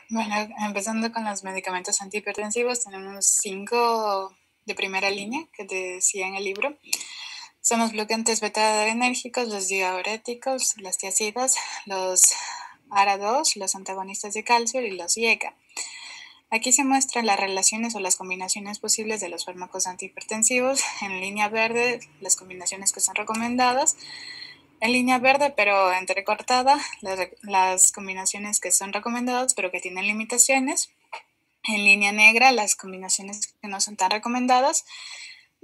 Bueno, empezando con los medicamentos antihipertensivos, tenemos 5 de primera línea que te decía en el libro. Son los bloqueantes beta-adrenérgicos, los diuréticos, las tiazidas, los ARA2, los antagonistas de calcio y los IECA. Aquí se muestran las relaciones o las combinaciones posibles de los fármacos antihipertensivos. En línea verde, las combinaciones que son recomendadas. En línea verde, pero entrecortada, las combinaciones que son recomendadas, pero que tienen limitaciones. En línea negra, las combinaciones que no son tan recomendadas.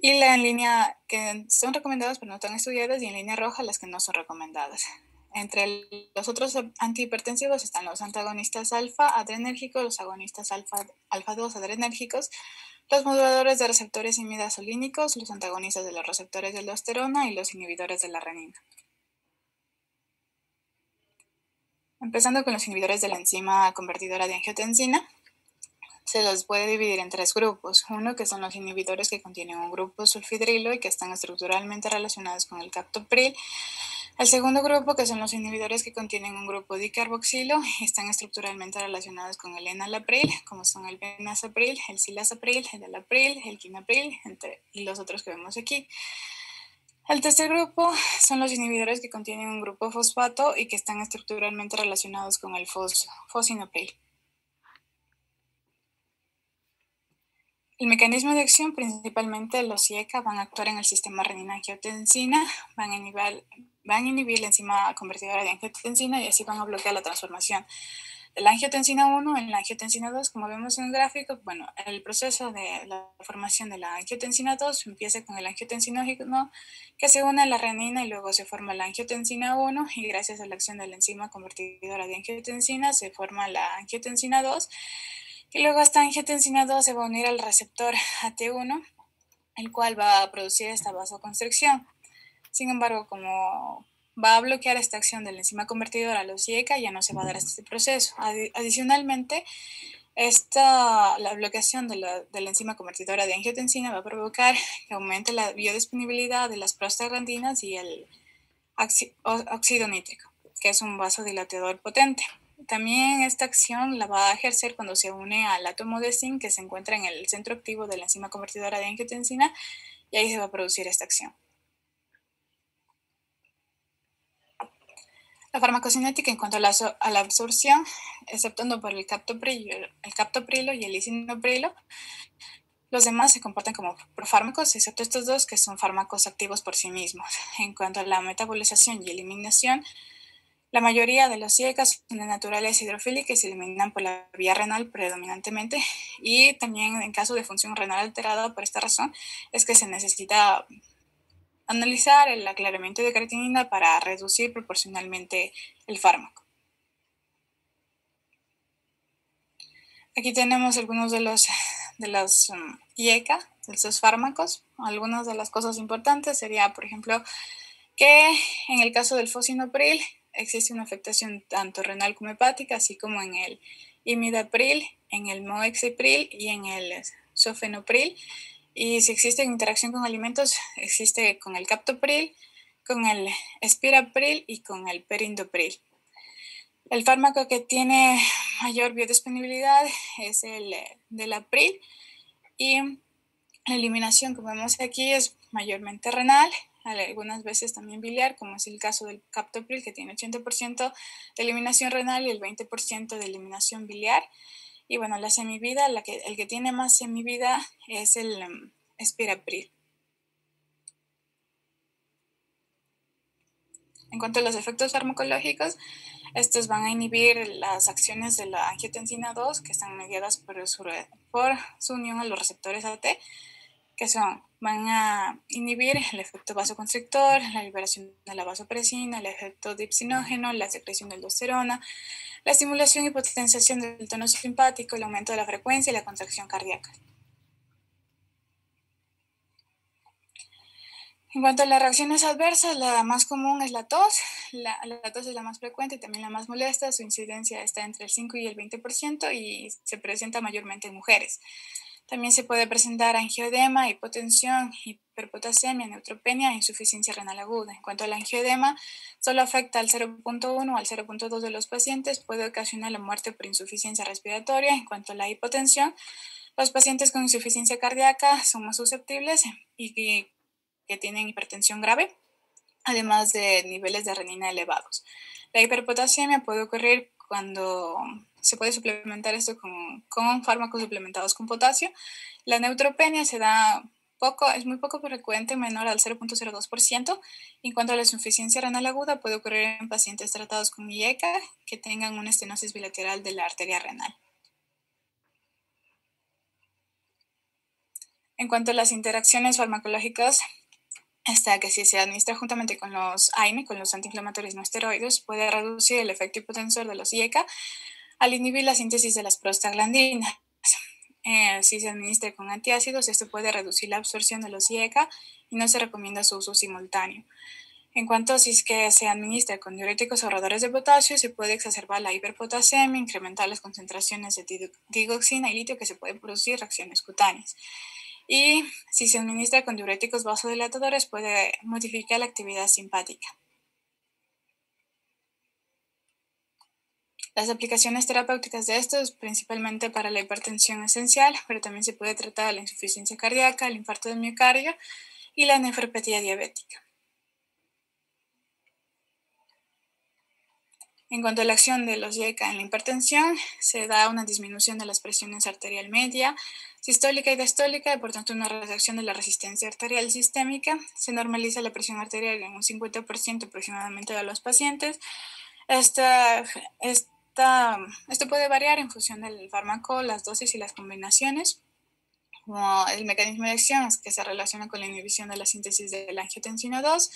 Y en línea que son recomendadas, pero no están estudiadas. Y en línea roja, las que no son recomendadas. Entre los otros antihipertensivos están los antagonistas alfa-adrenérgicos, los agonistas alfa-2 adrenérgicos, los moduladores de receptores imidazolínicos, los antagonistas de los receptores de aldosterona y los inhibidores de la renina. Empezando con los inhibidores de la enzima convertidora de angiotensina, se los puede dividir en 3 grupos. Uno, que son los inhibidores que contienen un grupo sulfidrilo y que están estructuralmente relacionados con el captopril. El segundo grupo, que son los inhibidores que contienen un grupo dicarboxilo y están estructuralmente relacionados con el enalapril, como son el benazapril, el cilazapril, el alapril, el quinapril, y los otros que vemos aquí. El tercer grupo son los inhibidores que contienen un grupo fosfato y que están estructuralmente relacionados con el fosinopril. El mecanismo de acción, principalmente los IECA, van a actuar en el sistema renina-angiotensina, van a inhibir la enzima convertidora de angiotensina y así van a bloquear la transformación de la angiotensina 1 en la angiotensina 2, como vemos en el gráfico. Bueno, el proceso de la formación de la angiotensina 2 empieza con el angiotensinógeno que se une a la renina y luego se forma la angiotensina 1 y gracias a la acción de la enzima convertidora de angiotensina se forma la angiotensina 2 y luego esta angiotensina 2 se va a unir al receptor AT1, el cual va a producir esta vasoconstricción. Sin embargo, como va a bloquear esta acción de la enzima convertidora a los IECA, ya no se va a dar este proceso. Adicionalmente, la bloqueación de la enzima convertidora de angiotensina va a provocar que aumente la biodisponibilidad de las prostaglandinas y el óxido nítrico, que es un vasodilatador potente. También esta acción la va a ejercer cuando se une al átomo de zinc que se encuentra en el centro activo de la enzima convertidora de angiotensina y ahí se va a producir esta acción. La farmacocinética en cuanto a la absorción, exceptuando por el captoprilo y el lisinoprilo, los demás se comportan como profármacos, excepto estos dos que son fármacos activos por sí mismos. En cuanto a la metabolización y eliminación, la mayoría de los IECAs son de naturaleza hidrofílica y se eliminan por la vía renal predominantemente, y también en caso de función renal alterada por esta razón es que se necesita analizar el aclaramiento de creatinina para reducir proporcionalmente el fármaco. Aquí tenemos algunos de los IECA, de estos fármacos. Algunas de las cosas importantes sería, por ejemplo, que en el caso del fosinopril existe una afectación tanto renal como hepática, así como en el imidapril, en el moexipril y en el sofenopril. Y si existe interacción con alimentos, existe con el captopril, con el espirapril y con el perindopril. El fármaco que tiene mayor biodisponibilidad es el delapril y la eliminación, como vemos aquí, es mayormente renal, algunas veces también biliar, como es el caso del captopril, que tiene 80% de eliminación renal y el 20% de eliminación biliar. Y bueno, la semivida, el que tiene más semivida es el espirapril. En cuanto a los efectos farmacológicos, estos van a inhibir las acciones de la angiotensina 2, que están mediadas por su unión a los receptores AT, que van a inhibir el efecto vasoconstrictor, la liberación de la vasopresina, el efecto dipsinógeno, la secreción de aldosterona, la estimulación y potenciación del tono simpático, el aumento de la frecuencia y la contracción cardíaca. En cuanto a las reacciones adversas, la más común es la tos. La tos es la más frecuente y también la más molesta. Su incidencia está entre el 5 y el 20% y se presenta mayormente en mujeres. También se puede presentar angioedema, hipotensión, hiperpotasemia, neutropenia e insuficiencia renal aguda. En cuanto al angioedema, solo afecta al 0.1 o al 0.2 de los pacientes, puede ocasionar la muerte por insuficiencia respiratoria. En cuanto a la hipotensión, los pacientes con insuficiencia cardíaca son más susceptibles y que tienen hipertensión grave, además de niveles de renina elevados. La hiperpotasemia puede ocurrir cuando se puede suplementar esto con fármacos suplementados con potasio. La neutropenia se da poco, es muy poco frecuente, menor al 0.02%. En cuanto a la insuficiencia renal aguda, puede ocurrir en pacientes tratados con IECA que tengan una estenosis bilateral de la arteria renal. En cuanto a las interacciones farmacológicas, que si se administra juntamente con los AINE, con los antiinflamatorios no esteroides, puede reducir el efecto hipotensor de los IECA al inhibir la síntesis de las prostaglandinas. Si se administra con antiácidos, esto puede reducir la absorción de los IECA y no se recomienda su uso simultáneo. En cuanto si es que se administra con diuréticos ahorradores de potasio, se puede exacerbar la hiperpotasemia, incrementar las concentraciones de digoxina y litio que se pueden producir reacciones cutáneas. Y si se administra con diuréticos vasodilatadores, puede modificar la actividad simpática. Las aplicaciones terapéuticas de estos, principalmente para la hipertensión esencial, pero también se puede tratar la insuficiencia cardíaca, el infarto del miocardio y la nefropatía diabética. En cuanto a la acción de los IECA en la hipertensión, se da una disminución de las presiones arterial media, sistólica y diastólica, y por tanto una reducción de la resistencia arterial sistémica. Se normaliza la presión arterial en un 50% aproximadamente de los pacientes. Esto puede variar en función del fármaco, las dosis y las combinaciones. Como el mecanismo de acción es que se relaciona con la inhibición de la síntesis de la angiotensina 2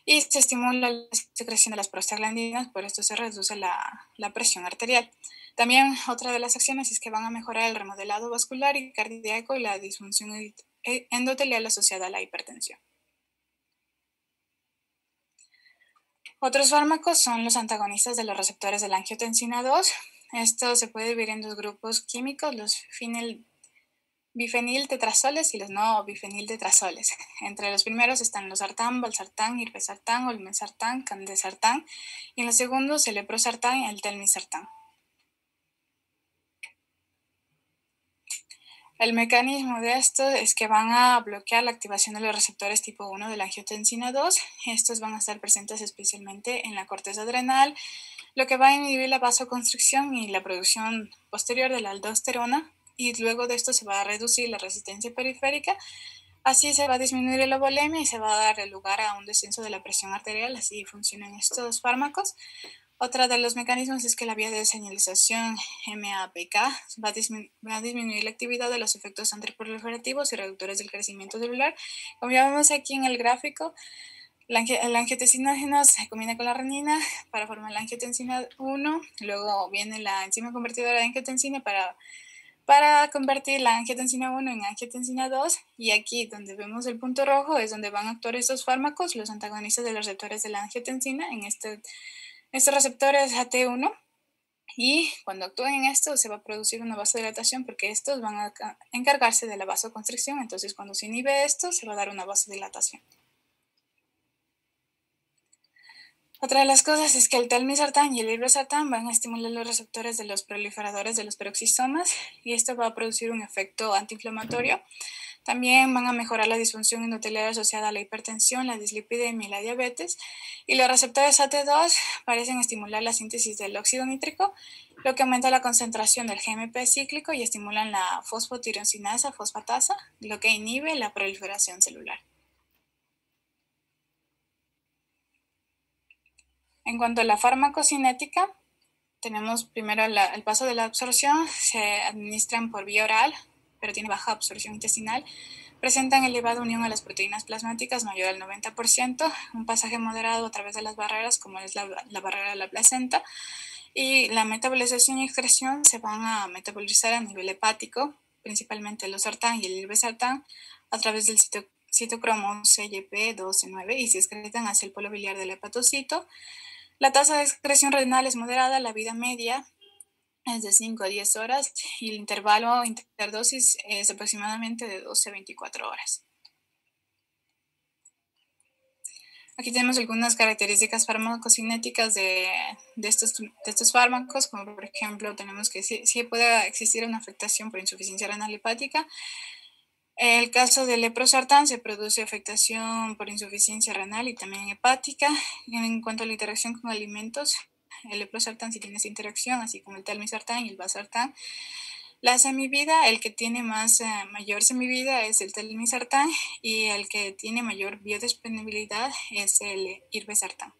y se estimula la secreción de las prostaglandinas, por esto se reduce la presión arterial. También otra de las acciones es que van a mejorar el remodelado vascular y cardíaco y la disfunción endotelial asociada a la hipertensión. Otros fármacos son los antagonistas de los receptores de la angiotensina 2. Esto se puede dividir en dos grupos químicos, los bifeniltetrazoles y los no bifeniltetrazoles. Entre los primeros están los sartán, valsartán, irbesartán, olmesartán, candesartán, y en los segundos el leprosartán y el telmisartán. El mecanismo de esto es que van a bloquear la activación de los receptores tipo 1 de la angiotensina 2. Estos van a estar presentes especialmente en la corteza adrenal, lo que va a inhibir la vasoconstricción y la producción posterior de la aldosterona, y luego de esto se va a reducir la resistencia periférica. Así se va a disminuir la volemia y se va a dar lugar a un descenso de la presión arterial. Así funcionan estos fármacos. Otra de los mecanismos es que la vía de señalización MAPK va a disminuir la actividad de los efectos antiproliferativos y reductores del crecimiento celular. Como ya vemos aquí en el gráfico, la angiotensinógeno se combina con la renina para formar la angiotensina 1, luego viene la enzima convertidora de angiotensina para convertir la angiotensina 1 en angiotensina 2, y aquí donde vemos el punto rojo es donde van a actuar estos fármacos, los antagonistas de los receptores de la angiotensina, en estos receptores AT1, y cuando actúen en esto se va a producir una vasodilatación porque estos van a encargarse de la vasoconstricción. Entonces cuando se inhibe esto se va a dar una vasodilatación. Otra de las cosas es que el telmisartán y el irbesartán van a estimular los receptores de los proliferadores de los peroxisomas, y esto va a producir un efecto antiinflamatorio. También van a mejorar la disfunción endotelial asociada a la hipertensión, la dislipidemia y la diabetes. Y los receptores AT2 parecen estimular la síntesis del óxido nítrico, lo que aumenta la concentración del GMP cíclico, y estimulan la fosfotirosinasa fosfatasa, lo que inhibe la proliferación celular. En cuanto a la farmacocinética, tenemos primero el paso de la absorción. Se administran por vía oral, pero tiene baja absorción intestinal. Presentan elevada unión a las proteínas plasmáticas mayor al 90%, un pasaje moderado a través de las barreras, como es la barrera de la placenta, y la metabolización y excreción se van a metabolizar a nivel hepático, principalmente el losartán y el irbesartán, a través del citocromo CYP12-9, y se excretan hacia el polo biliar del hepatocito. La tasa de excreción renal es moderada, la vida media es de 5 a 10 horas y el intervalo interdosis es aproximadamente de 12 a 24 horas. Aquí tenemos algunas características farmacocinéticas de estos fármacos, como por ejemplo tenemos que sí puede existir una afectación por insuficiencia renal hepática. El caso del leprosartán se produce afectación por insuficiencia renal y también hepática. En cuanto a la interacción con alimentos, el leprosartán sí tiene esa interacción, así como el telmisartán y el valsartán. La semivida, el que tiene mayor semivida es el telmisartán y el que tiene mayor biodisponibilidad es el irbesartán.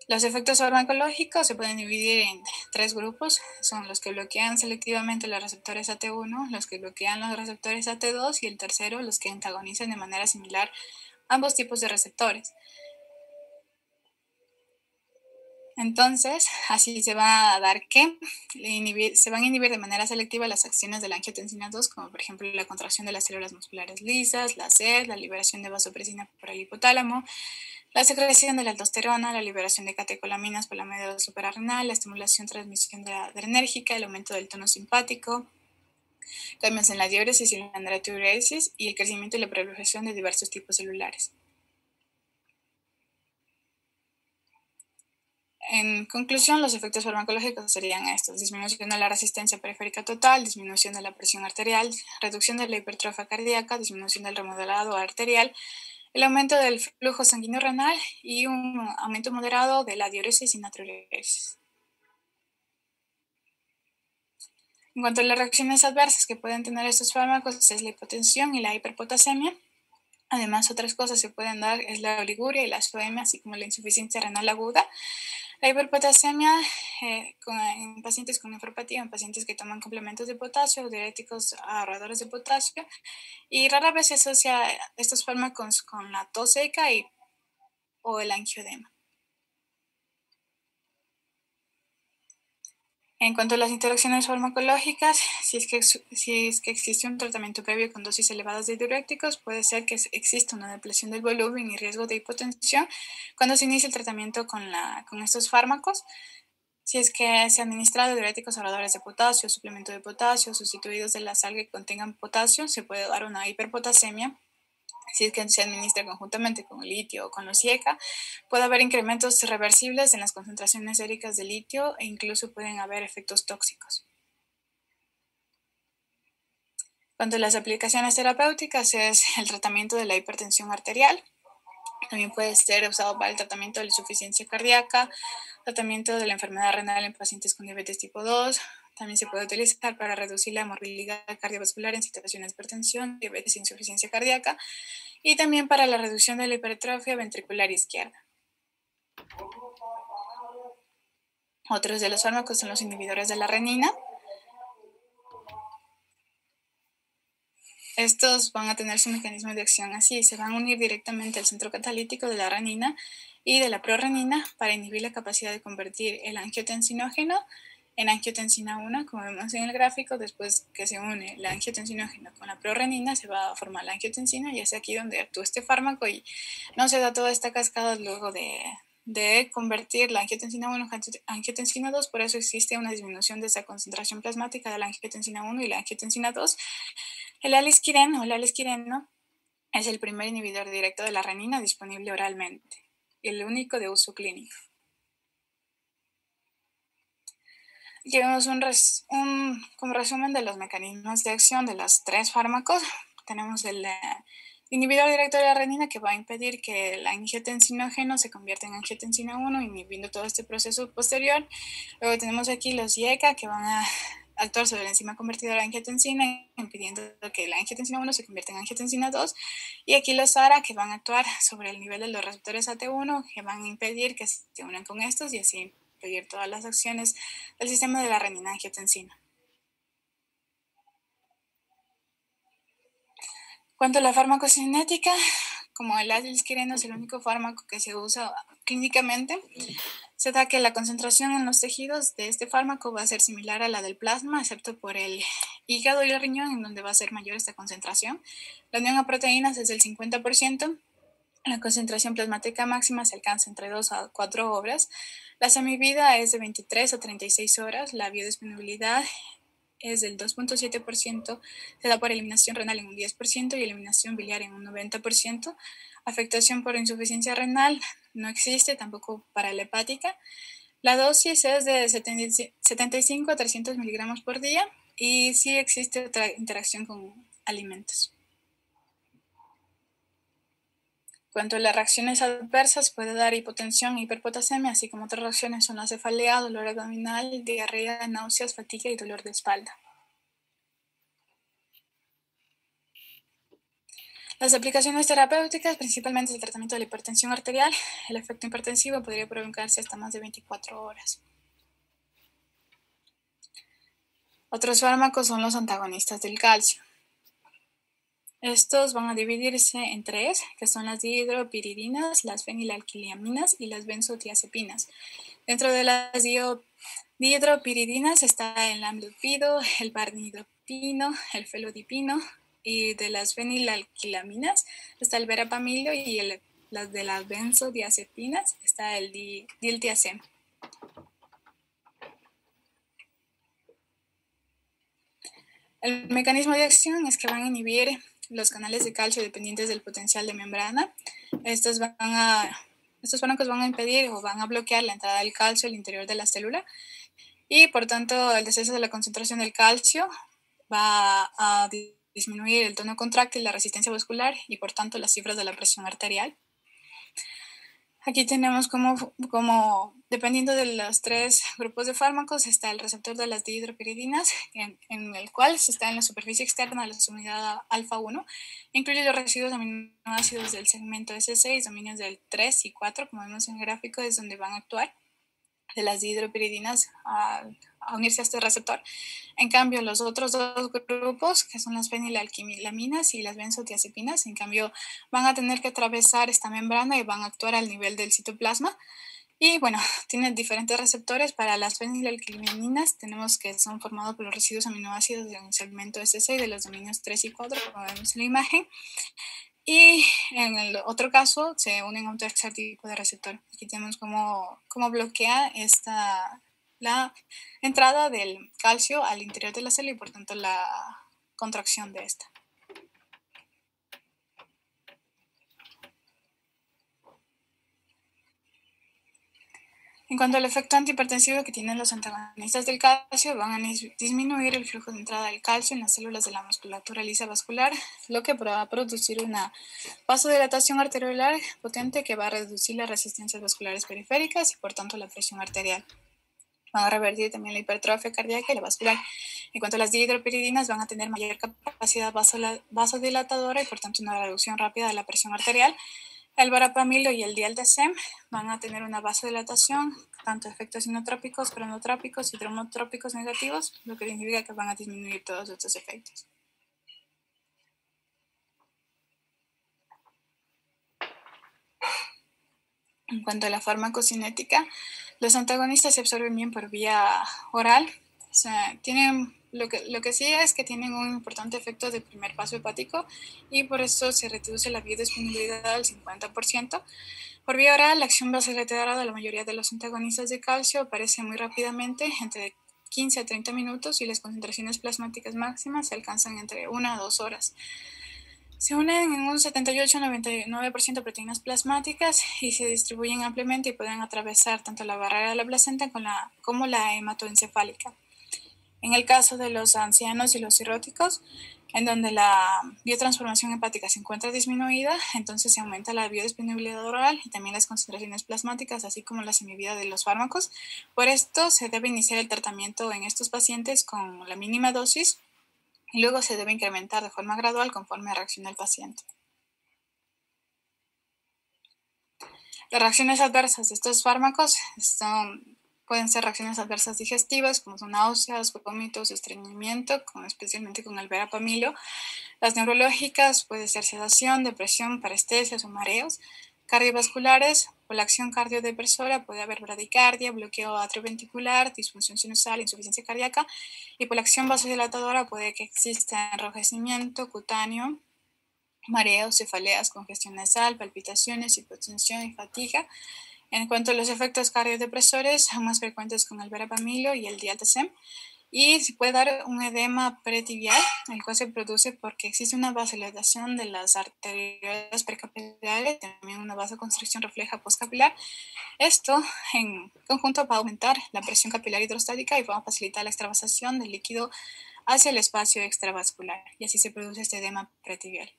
Los efectos farmacológicos se pueden dividir en 3 grupos, son los que bloquean selectivamente los receptores AT1, los que bloquean los receptores AT2 y el tercero, los que antagonizan de manera similar ambos tipos de receptores. Entonces, así se va a dar que se van a inhibir de manera selectiva las acciones de la angiotensina 2, como por ejemplo la contracción de las células musculares lisas, la sed, la liberación de vasopresina por el hipotálamo, la secreción de la aldosterona, la liberación de catecolaminas por la médula suprarrenal, la estimulación transmisión adrenérgica, el aumento del tono simpático, cambios en la diuresis y la natriuresis y el crecimiento y la proliferación de diversos tipos celulares. En conclusión, los efectos farmacológicos serían estos: disminución de la resistencia periférica total, disminución de la presión arterial, reducción de la hipertrofia cardíaca, disminución del remodelado arterial, el aumento del flujo sanguíneo renal y un aumento moderado de la diuresis y natriuresis. En cuanto a las reacciones adversas que pueden tener estos fármacos, es la hipotensión y la hiperpotasemia. Además, otras cosas que se pueden dar es la oliguria y la azoemia, así como la insuficiencia renal aguda. La hiperpotasemia en pacientes con nefropatía, en pacientes que toman complementos de potasio, diuréticos ahorradores de potasio, y rara vez se asocia estos fármacos con la tos seca o el angioedema. En cuanto a las interacciones farmacológicas, si es que existe un tratamiento previo con dosis elevadas de diuréticos, puede ser que exista una depresión del volumen y riesgo de hipotensión cuando se inicia el tratamiento con estos fármacos. Si es que se han administrado diuréticos ahorradores de potasio, suplemento de potasio, sustituidos de la sal que contengan potasio, se puede dar una hiperpotasemia. Si es que se administra conjuntamente con el litio o con los IECA, puede haber incrementos reversibles en las concentraciones séricas de litio e incluso pueden haber efectos tóxicos. Cuanto a las aplicaciones terapéuticas, es el tratamiento de la hipertensión arterial. También puede ser usado para el tratamiento de la insuficiencia cardíaca, tratamiento de la enfermedad renal en pacientes con diabetes tipo 2. También se puede utilizar para reducir la morbilidad cardiovascular en situaciones de hipertensión, diabetes e insuficiencia cardíaca, y también para la reducción de la hipertrofia ventricular izquierda. Otros de los fármacos son los inhibidores de la renina. Estos van a tener su mecanismo de acción así: se van a unir directamente al centro catalítico de la renina y de la prorenina para inhibir la capacidad de convertir el angiotensinógeno en angiotensina 1, como vemos en el gráfico. Después que se une la angiotensinógeno con la prorenina, se va a formar la angiotensina, y es aquí donde actúa este fármaco y no se da toda esta cascada luego de convertir la angiotensina 1 en angiotensina 2. Por eso existe una disminución de esa concentración plasmática de la angiotensina 1 y la angiotensina 2. El alisquireno o el alisquireno es el primer inhibidor directo de la renina disponible oralmente y el único de uso clínico. Aquí vemos como resumen de los mecanismos de acción de los 3 fármacos. Tenemos el inhibidor directo de la renina, que va a impedir que el angiotensinógeno se convierta en angiotensina 1, inhibiendo todo este proceso posterior. Luego tenemos aquí los IECA, que van a actuar sobre la enzima convertidora de angiotensina, impidiendo que la angiotensina 1 se convierta en angiotensina 2. Y aquí los ARA, que van a actuar sobre el nivel de los receptores AT1, que van a impedir que se unan con estos y así impedir todas las acciones del sistema de la renina-angiotensina. Cuanto a la farmacocinética, como el alisquireno es el único fármaco que se usa clínicamente, se da que la concentración en los tejidos de este fármaco va a ser similar a la del plasma, excepto por el hígado y el riñón, en donde va a ser mayor esta concentración. La unión a proteínas es del 50%, La concentración plasmática máxima se alcanza entre 2 a 4 horas. La semivida es de 23 a 36 horas. La biodisponibilidad es del 2.7%, se da por eliminación renal en un 10% y eliminación biliar en un 90%. Afectación por insuficiencia renal no existe, tampoco para la hepática. La dosis es de 75 a 300 miligramos por día y sí existe otra interacción con alimentos. Cuanto a las reacciones adversas, puede dar hipotensión, hiperpotasemia, así como otras reacciones son la cefalea, dolor abdominal, diarrea, náuseas, fatiga y dolor de espalda. Las aplicaciones terapéuticas, principalmente el tratamiento de la hipertensión arterial, el efecto hipertensivo podría prolongarse hasta más de 24 horas. Otros fármacos son los antagonistas del calcio. Estos van a dividirse en tres, que son las dihidropiridinas, las fenilalquilaminas y las benzodiazepinas. Dentro de las dihidropiridinas está el amlodipino, el barnidopino, el felodipino, y de las fenilalquilaminas está el verapamilo y las de las benzodiazepinas está el diltiazem. El mecanismo de acción es que van a inhibir los canales de calcio dependientes del potencial de membrana. Estos fármacos van a impedir o van a bloquear la entrada del calcio al interior de la célula y por tanto el descenso de la concentración del calcio va a disminuir el tono contráctil, la resistencia vascular y por tanto las cifras de la presión arterial. Aquí tenemos como dependiendo de los tres grupos de fármacos, está el receptor de las dihidropiridinas, en el cual se está en la superficie externa de la subunidad alfa-1, incluye los residuos aminoácidos del segmento S6, dominios del 3 y 4, como vemos en el gráfico, es donde van a actuar de las dihidropiridinas a unirse a este receptor. En cambio, los otros dos grupos, que son las fenilalquilaminas y las benzodiazepinas, en cambio, van a tener que atravesar esta membrana y van a actuar al nivel del citoplasma. Y bueno, tienen diferentes receptores. Para las fenilalquilaminas tenemos que son formados por los residuos aminoácidos del segmento S6 de los dominios 3 y 4, como vemos en la imagen. Y en el otro caso se unen a un tercer tipo de receptor. Aquí tenemos cómo bloquea la entrada del calcio al interior de la célula y por tanto la contracción de esta. En cuanto al efecto antihipertensivo que tienen los antagonistas del calcio, van a disminuir el flujo de entrada del calcio en las células de la musculatura lisa vascular, lo que va a producir una vasodilatación arteriolar potente que va a reducir las resistencias vasculares periféricas y por tanto la presión arterial. Van a revertir también la hipertrofia cardíaca y la vascular. En cuanto a las dihidropiridinas, van a tener mayor capacidad vasodilatadora y por tanto una reducción rápida de la presión arterial. El verapamilo y el dialdazem van a tener una vasodilatación, tanto efectos inotrópicos, cronotrópicos y dromotrópicos negativos, lo que significa que van a disminuir todos estos efectos. En cuanto a la farmacocinética, los antagonistas se absorben bien por vía oral. O sea, tienen lo que sí es que tienen un importante efecto de primer paso hepático y por eso se reduce la biodisponibilidad al 50%. Por vía oral, la acción vasodilatadora de la mayoría de los antagonistas de calcio aparece muy rápidamente, entre 15 a 30 minutos, y las concentraciones plasmáticas máximas se alcanzan entre 1 a 2 horas. Se unen en un 78-99% de proteínas plasmáticas y se distribuyen ampliamente y pueden atravesar tanto la barrera de la placenta como la hematoencefálica. En el caso de los ancianos y los cirróticos, en donde la biotransformación hepática se encuentra disminuida, entonces se aumenta la biodisponibilidad oral y también las concentraciones plasmáticas, así como la semivida de los fármacos. Por esto, se debe iniciar el tratamiento en estos pacientes con la mínima dosis y luego se debe incrementar de forma gradual conforme reacciona el paciente. Las reacciones adversas de estos fármacos pueden ser reacciones adversas digestivas, como son náuseas, vómitos, estreñimiento, especialmente con el verapamilo. Las neurológicas puede ser sedación, depresión, parestesias o mareos. Cardiovasculares, por la acción cardiodepresora puede haber bradicardia, bloqueo atrioventricular, disfunción sinusal, insuficiencia cardíaca, y por la acción vasodilatadora puede que exista enrojecimiento cutáneo mareos, cefaleas, congestión nasal, palpitaciones, hipotensión y fatiga. En cuanto a los efectos cardiodepresores, son más frecuentes con el verapamilo y el diazepam. Y se puede dar un edema pretibial, el cual se produce porque existe una vasodilatación de las arteriolas precapilares, también una vasoconstricción refleja postcapilar. Esto en conjunto va a aumentar la presión capilar hidrostática y va a facilitar la extravasación del líquido hacia el espacio extravascular, y así se produce este edema pretibial.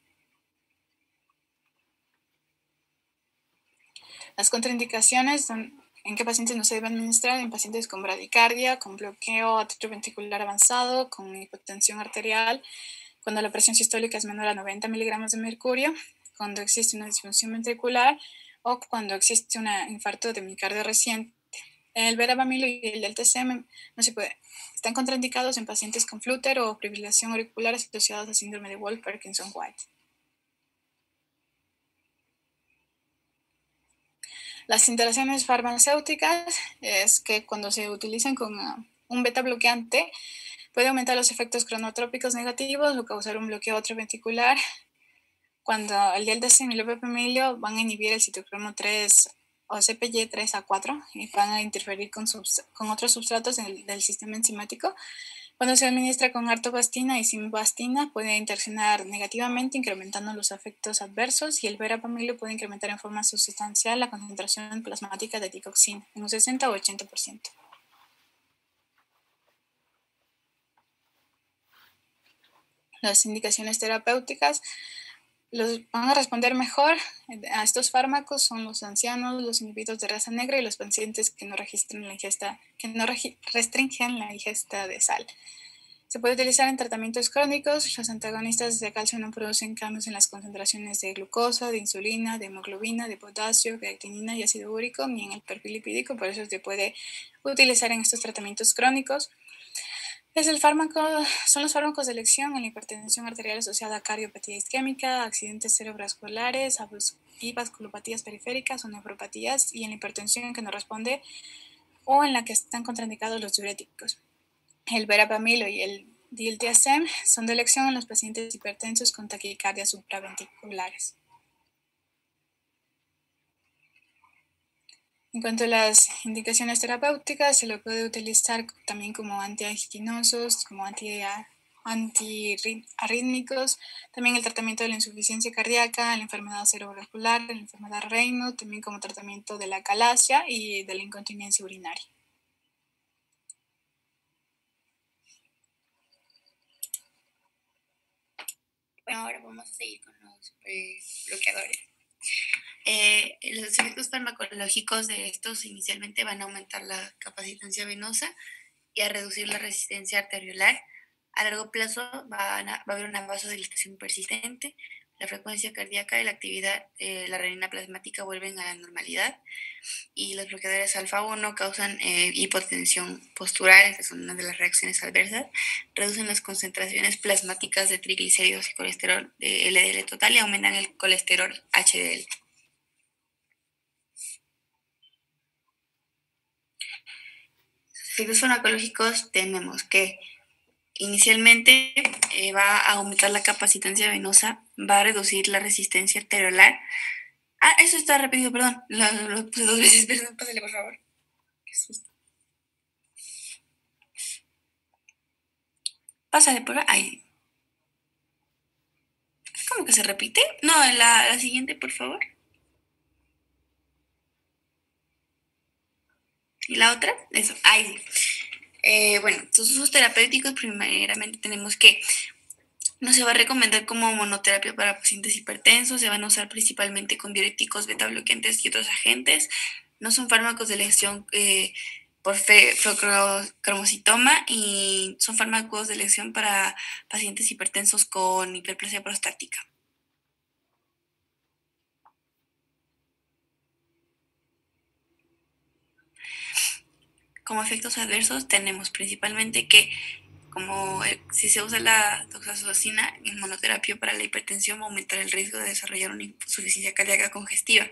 Las contraindicaciones son en qué pacientes no se debe administrar: en pacientes con bradicardia, con bloqueo atrioventricular avanzado, con hipotensión arterial, cuando la presión sistólica es menor a 90 miligramos de mercurio, cuando existe una disfunción ventricular o cuando existe un infarto de miocardio reciente. El verapamilo y el TCM no se puede. Están contraindicados en pacientes con flúter o fibrilación auricular asociados a síndrome de Wolff-Parkinson-White. Las interacciones farmacéuticas es que cuando se utilizan con un beta bloqueante puede aumentar los efectos cronotrópicos negativos o causar un bloqueo atrioventricular. Cuando el dialdecim y el verapamilo van a inhibir el citocromo 3 o CpG3A4 y van a interferir con otros substratos del sistema enzimático. Cuando se administra con artobastina y simvastina puede interaccionar negativamente, incrementando los efectos adversos, y el verapamilo puede incrementar en forma sustancial la concentración plasmática de digoxina en un 60 o 80%. Las indicaciones terapéuticas van a responder mejor a estos fármacos son los ancianos, los individuos de raza negra y los pacientes que no restringen la ingesta de sal. Se puede utilizar en tratamientos crónicos. Los antagonistas de calcio no producen cambios en las concentraciones de glucosa, de insulina, de hemoglobina, de potasio, creatinina y ácido úrico, ni en el perfil lipídico, por eso se puede utilizar en estos tratamientos crónicos. Son los fármacos de elección en la hipertensión arterial asociada a cardiopatía isquémica, accidentes cerebrovasculares y vasculopatías periféricas o nefropatías, y en la hipertensión que no responde o en la que están contraindicados los diuréticos. El verapamilo y el diltiazem son de elección en los pacientes hipertensos con taquicardias supraventriculares. En cuanto a las indicaciones terapéuticas, se lo puede utilizar también como antianginosos, como antiarrítmicos, también el tratamiento de la insuficiencia cardíaca, la enfermedad cerebrovascular, la enfermedad Raynaud, también como tratamiento de la calasia y de la incontinencia urinaria. Bueno, ahora vamos a seguir con los bloqueadores. Los efectos farmacológicos de estos inicialmente van a aumentar la capacitancia venosa y a reducir la resistencia arteriolar. A largo plazo va a haber una vasodilatación persistente, la frecuencia cardíaca y la actividad de la renina plasmática vuelven a la normalidad, y los bloqueadores alfa-1 causan hipotensión postural, que son una de las reacciones adversas, reducen las concentraciones plasmáticas de triglicéridos y colesterol de LDL total y aumentan el colesterol HDL. Efectos farmacológicos tenemos que inicialmente va a aumentar la capacitancia venosa, va a reducir la resistencia arteriolar. Eso está repetido, perdón, lo puse 2 veces, perdón, pásale por favor. Qué susto. Pásale por ahí. ¿Cómo que se repite? No, la siguiente, por favor. ¿Y la otra? Eso, ahí sí. Bueno, sus usos terapéuticos, primeramente tenemos que no se va a recomendar como monoterapia para pacientes hipertensos, se van a usar principalmente con diuréticos, beta bloqueantes y otros agentes. No son fármacos de elección por cromocitoma, y son fármacos de elección para pacientes hipertensos con hiperplasia prostática. Como efectos adversos tenemos principalmente que, como si se usa la doxazosina en monoterapia para la hipertensión, va a aumentar el riesgo de desarrollar una insuficiencia cardíaca congestiva.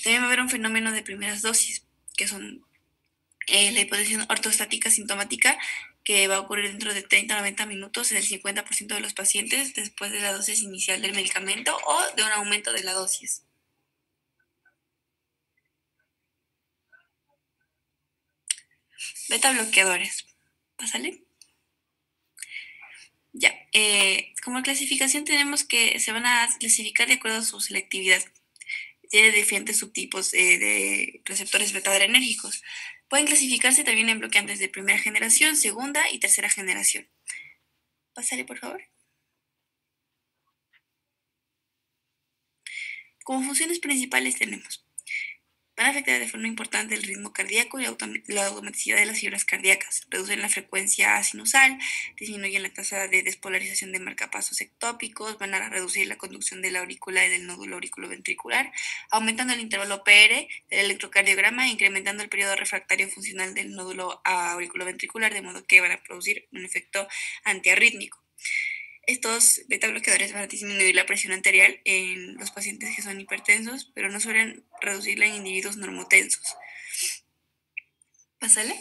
También va a haber un fenómeno de primeras dosis, que son la hipotensión ortostática sintomática, que va a ocurrir dentro de 30 a 90 minutos en el 50% de los pacientes después de la dosis inicial del medicamento o de un aumento de la dosis. Beta bloqueadores. Pásale. Ya, como clasificación tenemos que se van a clasificar de acuerdo a su selectividad. Tiene diferentes subtipos de receptores beta-adrenérgicos. Pueden clasificarse también en bloqueantes de primera generación, segunda y tercera generación. Pásale, por favor. Como funciones principales tenemos: van a afectar de forma importante el ritmo cardíaco y la automaticidad de las fibras cardíacas, reducen la frecuencia sinusal, disminuyen la tasa de despolarización de marcapasos ectópicos, van a reducir la conducción de la aurícula y del nódulo auriculoventricular, aumentando el intervalo PR del electrocardiograma e incrementando el periodo refractario funcional del nódulo auriculoventricular, de modo que van a producir un efecto antiarrítmico. Estos beta bloqueadores van a disminuir la presión arterial en los pacientes que son hipertensos, pero no suelen reducirla en individuos normotensos. Pásale.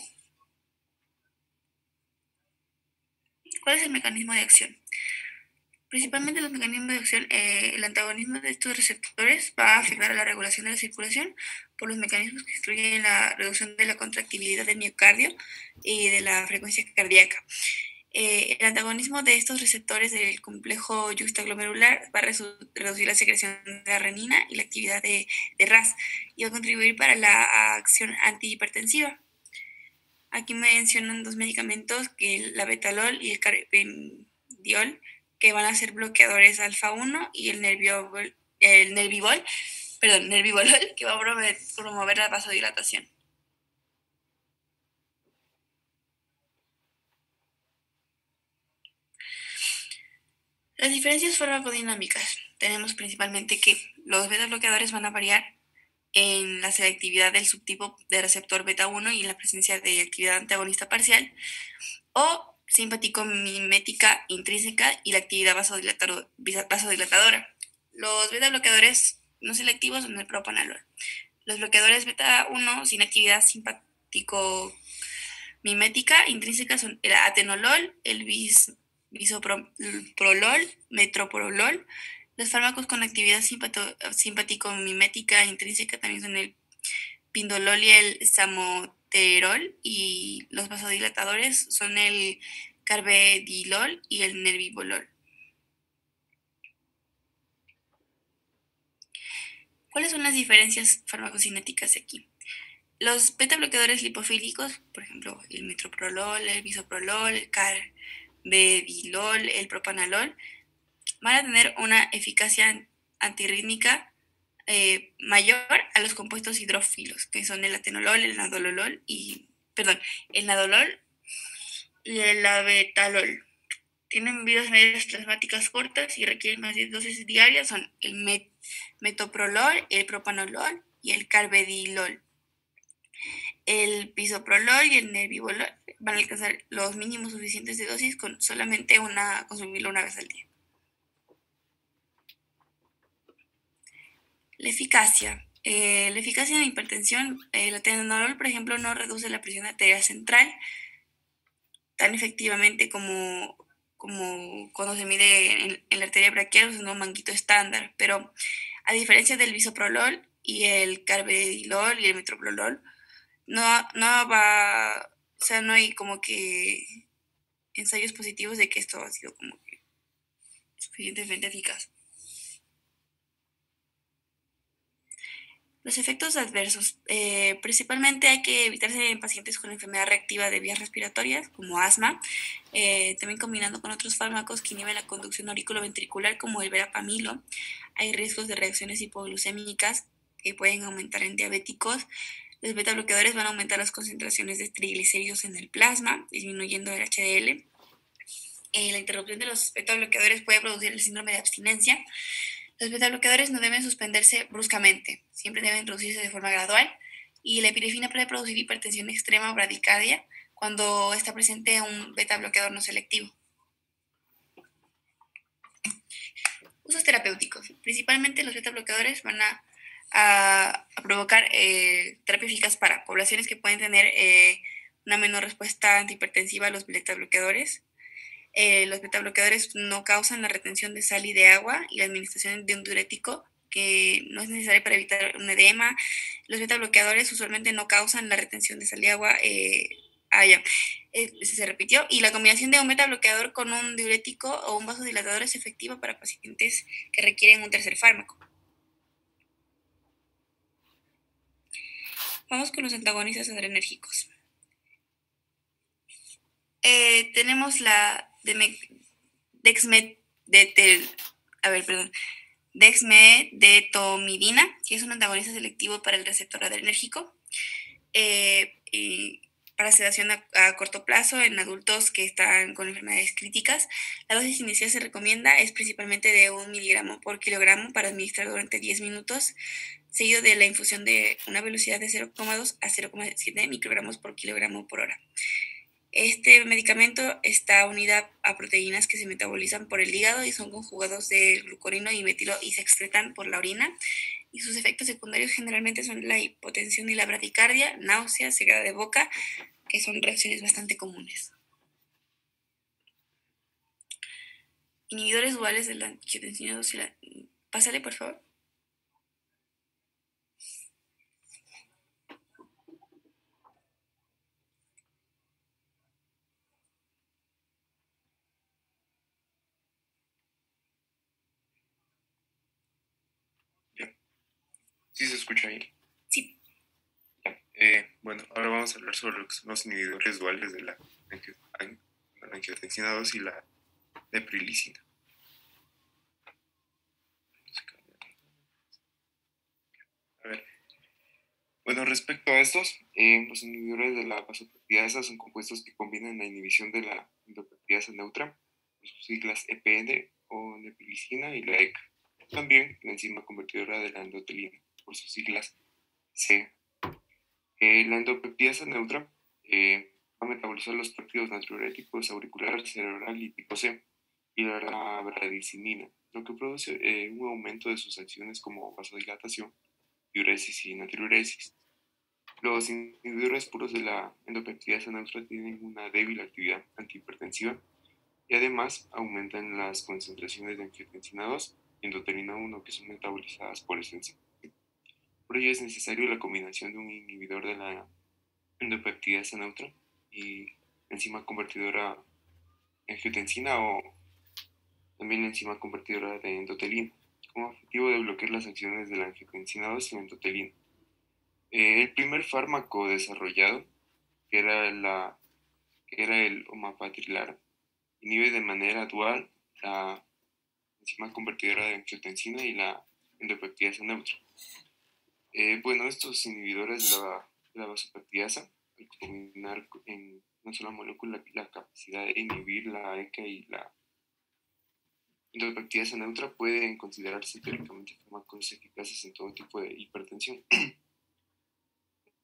¿Cuál es el mecanismo de acción? Principalmente los mecanismos de acción, el antagonismo de estos receptores va a afectar a la regulación de la circulación por los mecanismos que incluyen la reducción de la contractibilidad del miocardio y de la frecuencia cardíaca. El antagonismo de estos receptores del complejo yuxtaglomerular va a reducir la secreción de la renina y la actividad de RAS y va a contribuir para la acción antihipertensiva. Aquí mencionan dos medicamentos, que la betalol y el carvedilol, que van a ser bloqueadores alfa-1, y el nervibolol, que va a promover la vasodilatación. Las diferencias farmacodinámicas. Tenemos principalmente que los beta bloqueadores van a variar en la selectividad del subtipo de receptor beta 1 y en la presencia de actividad antagonista parcial o simpático-mimética intrínseca y la actividad vasodilatadora. Los beta bloqueadores no selectivos son el propanolol. Los bloqueadores beta 1 sin actividad simpático-mimética intrínseca son el atenolol, el bisoprolol, metoprolol. Los fármacos con actividad simpático-mimética intrínseca también son el pindolol y el samoterol, y los vasodilatadores son el carvedilol y el nervibolol. ¿Cuáles son las diferencias farmacocinéticas aquí? Los beta bloqueadores lipofílicos, por ejemplo, el metoprolol, el bisoprolol, el carvedilol, el propanolol, van a tener una eficacia antirrítmica mayor a los compuestos hidrófilos, que son el atenolol, el nadolol y el abetalol. Tienen vidas medias plasmáticas cortas y requieren más de dosis diarias. Son el metoprolol, el propanolol y el carvedilol. El bisoprolol y el nervibolol van a alcanzar los mínimos suficientes de dosis con solamente consumirlo una vez al día. La eficacia. La eficacia en hipertensión, el atenolol, por ejemplo, no reduce la presión arterial central tan efectivamente como cuando se mide en la arteria braquial usando un manguito estándar, pero a diferencia del bisoprolol y el carvedilol y el metoprolol, no hay como que ensayos positivos de que esto ha sido como que suficientemente eficaz. Los efectos adversos. Principalmente hay que evitarse en pacientes con enfermedad reactiva de vías respiratorias, como asma, también combinando con otros fármacos que inhiben la conducción auriculoventricular, como el verapamilo. Hay riesgos de reacciones hipoglucémicas que pueden aumentar en diabéticos. Los beta bloqueadores van a aumentar las concentraciones de triglicéridos en el plasma, disminuyendo el HDL. La interrupción de los beta bloqueadores puede producir el síndrome de abstinencia. Los beta bloqueadores no deben suspenderse bruscamente, siempre deben introducirse de forma gradual, y la epinefrina puede producir hipertensión extrema o bradicardia cuando está presente un beta bloqueador no selectivo. Usos terapéuticos. Principalmente los beta bloqueadores van a provocar terapia eficaz para poblaciones que pueden tener una menor respuesta antihipertensiva a los betabloqueadores. Los betabloqueadores no causan la retención de sal y de agua y la administración de un diurético que no es necesaria para evitar un edema. Los betabloqueadores usualmente no causan la retención de sal y agua. Ya. Se repitió. Y la combinación de un betabloqueador con un diurético o un vasodilatador es efectiva para pacientes que requieren un tercer fármaco. Vamos con los antagonistas adrenérgicos. Tenemos la dexmedetomidina, que es un antagonista selectivo para el receptor adrenérgico, para sedación a corto plazo en adultos que están con enfermedades críticas. La dosis inicial se recomienda es principalmente de 1 miligramo por kilogramo para administrar durante 10 minutos, seguido de la infusión de una velocidad de 0,2 a 0,7 microgramos por kilogramo por hora. Este medicamento está unido a proteínas que se metabolizan por el hígado y son conjugados de glucorino y metilo y se excretan por la orina. Y sus efectos secundarios generalmente son la hipotensión y la bradicardia, náusea, secada de boca, que son reacciones bastante comunes. Inhibidores duales de la angiotensina 2 y la... Pásale, por favor. ¿Sí se escucha ahí? Sí. Bueno, ahora vamos a hablar sobre lo que son los inhibidores duales de la angiotensina 2 y la neprilicina. A ver. Bueno, respecto a estos, los inhibidores de la vasopeptidasa son compuestos que combinan la inhibición de la endopeptidasa neutra, por sus siglas EPN o neprilicina, y la ECA. También la enzima convertidora de la endotelina, por sus siglas C. La endopeptidasa neutra va a metabolizar los péptidos natriuréticos auricular, cerebral y tipo C y la bradicinina, lo que produce un aumento de sus acciones como vasodilatación, diuresis y natriuresis. Los inhibidores puros de la endopeptidasa neutra tienen una débil actividad antihipertensiva y además aumentan las concentraciones de angiotensina 2 y endotelina 1 que son metabolizadas por esta enzima. Por ello es necesario la combinación de un inhibidor de la endopeptidasa neutra y enzima convertidora angiotensina o también la enzima convertidora de endotelina, con objetivo de bloquear las acciones de la angiotensina 2 y la endotelina. El primer fármaco desarrollado, que era el omapatrilar, inhibe de manera dual la enzima convertidora de angiotensina y la endopeptidasa neutra. Bueno, estos inhibidores de la vasopeptidasa, al combinar en una sola molécula la capacidad de inhibir la ECA y la endopeptidasa neutra, pueden considerarse teóricamente fármacos eficaces en todo tipo de hipertensión.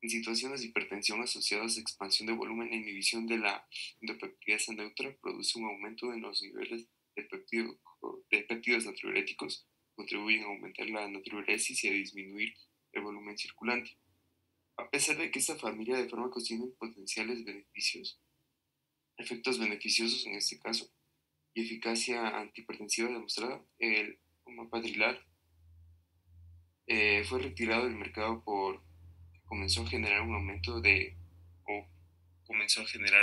En situaciones de hipertensión asociadas a expansión de volumen, la inhibición de la endopeptidasa neutra produce un aumento en los niveles de péptidos natriuréticos, contribuyen a aumentar la natriuresis y a disminuir el volumen circulante. A pesar de que esta familia de fármacos tienen potenciales beneficios, efectos beneficiosos en este caso, y eficacia antihipertensiva demostrada, el omapatrilar fue retirado del mercado por comenzó a generar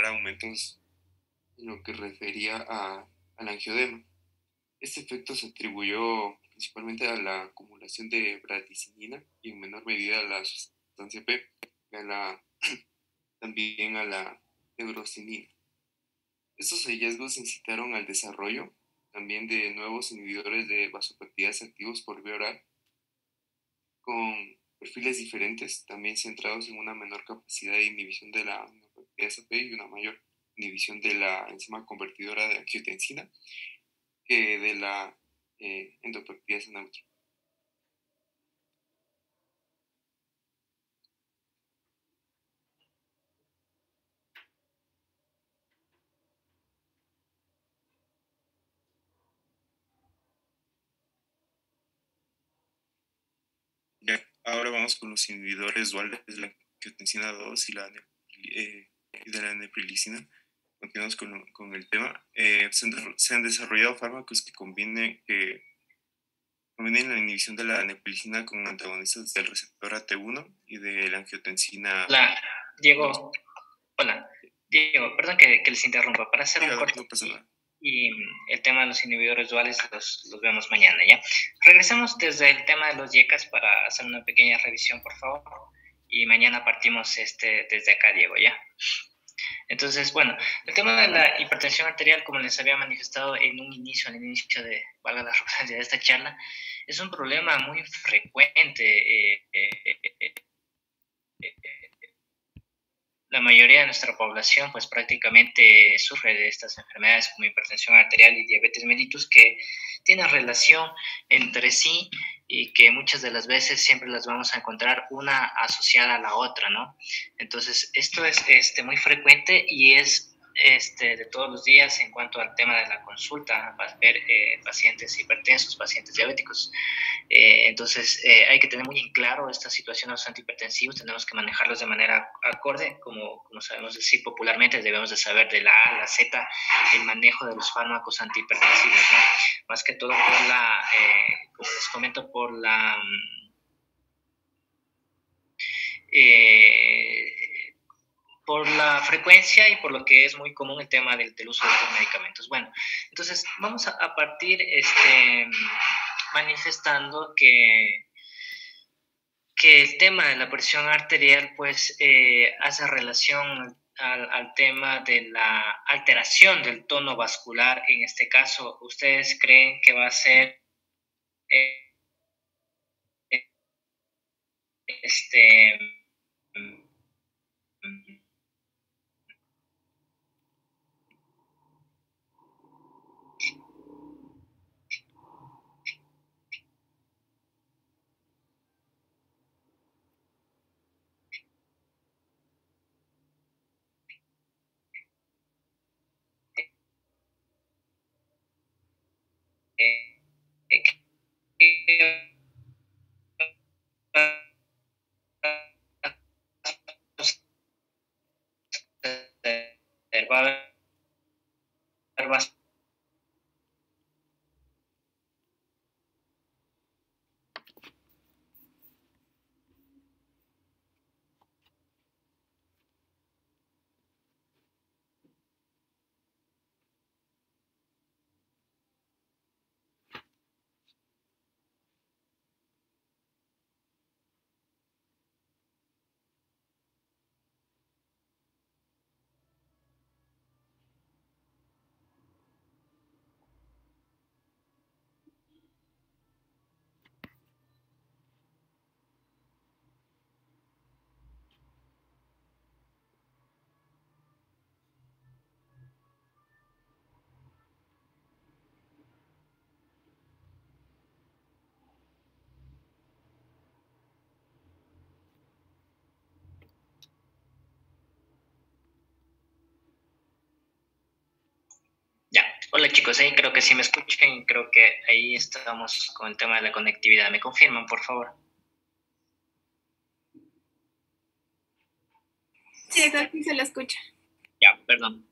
aumentos en lo que refería al angiodema. Este efecto se atribuyó principalmente a la acumulación de bradicinina y en menor medida a la sustancia P, también a la neurocinina. Estos hallazgos incitaron al desarrollo también de nuevos inhibidores de vasopeptidasa activos por vía oral, con perfiles diferentes, también centrados en una menor capacidad de inhibición de la endopeptidasa P y una mayor inhibición de la enzima convertidora de angiotensina que de la endopeptidasa neutra. Ya, ahora vamos con los inhibidores duales de la angiotensina 2 y la y de la neprilicina. Continuamos con el tema. Se han desarrollado fármacos que combinen la inhibición de la neprilicina con antagonistas del receptor AT1 y de la angiotensina. Hola, Diego. Hola, Diego, perdón que les interrumpa. Para hacer un corte, no pasa nada. Y el tema de los inhibidores duales los vemos mañana, ¿ya? Regresemos desde el tema de los YECAs para hacer una pequeña revisión, por favor. Y mañana partimos desde acá, Diego, ¿ya? Entonces, bueno, el tema de la hipertensión arterial, como les había manifestado en un inicio, al inicio de, valga la redundancia, de esta charla, es un problema muy frecuente. La mayoría de nuestra población, pues prácticamente sufre de estas enfermedades como hipertensión arterial y diabetes mellitus que tienen relación entre sí y que muchas de las veces siempre las vamos a encontrar una asociada a la otra, ¿no? Entonces, esto es muy frecuente y es de todos los días en cuanto al tema de la consulta, vas a ver pacientes hipertensos, pacientes diabéticos. Entonces, hay que tener muy en claro esta situación de los antihipertensivos, tenemos que manejarlos de manera acorde, como sabemos decir popularmente, debemos de saber de la A a la Z el manejo de los fármacos antihipertensivos, ¿no? Más que todo por como les comento, por la frecuencia y por lo que es muy común el tema del uso de estos medicamentos. Bueno, entonces vamos a partir manifestando que el tema de la presión arterial pues hace relación al tema de la alteración del tono vascular. En este caso, ¿ustedes creen que va a ser va a haber más Ya, hola chicos, ahí creo que sí me escuchan, creo que ahí estamos con el tema de la conectividad. ¿Me confirman, por favor? Sí, aquí se la escucha. Ya, perdón,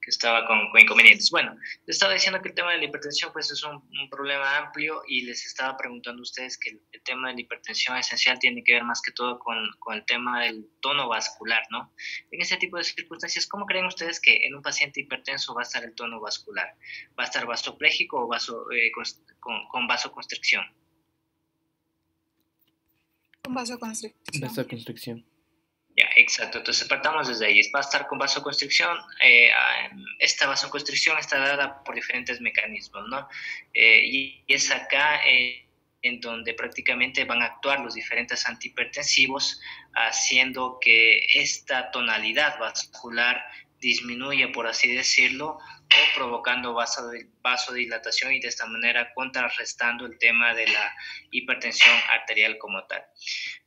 que estaba con inconvenientes. Bueno, les estaba diciendo que el tema de la hipertensión pues es un problema amplio y les estaba preguntando a ustedes que el tema de la hipertensión esencial tiene que ver más que todo con el tema del tono vascular, ¿no? En este tipo de circunstancias, ¿cómo creen ustedes que en un paciente hipertenso va a estar el tono vascular? ¿Va a estar vasopléjico o con vasoconstricción? Con vasoconstricción. Vasoconstricción. Ya, exacto. Entonces partamos desde ahí. Va a estar con vasoconstricción. Esta vasoconstricción está dada por diferentes mecanismos, ¿no? Y es acá en donde prácticamente van a actuar los diferentes antihipertensivos, haciendo que esta tonalidad vascular disminuya, por así decirlo, o provocando vasodilatación y de esta manera contrarrestando el tema de la hipertensión arterial como tal.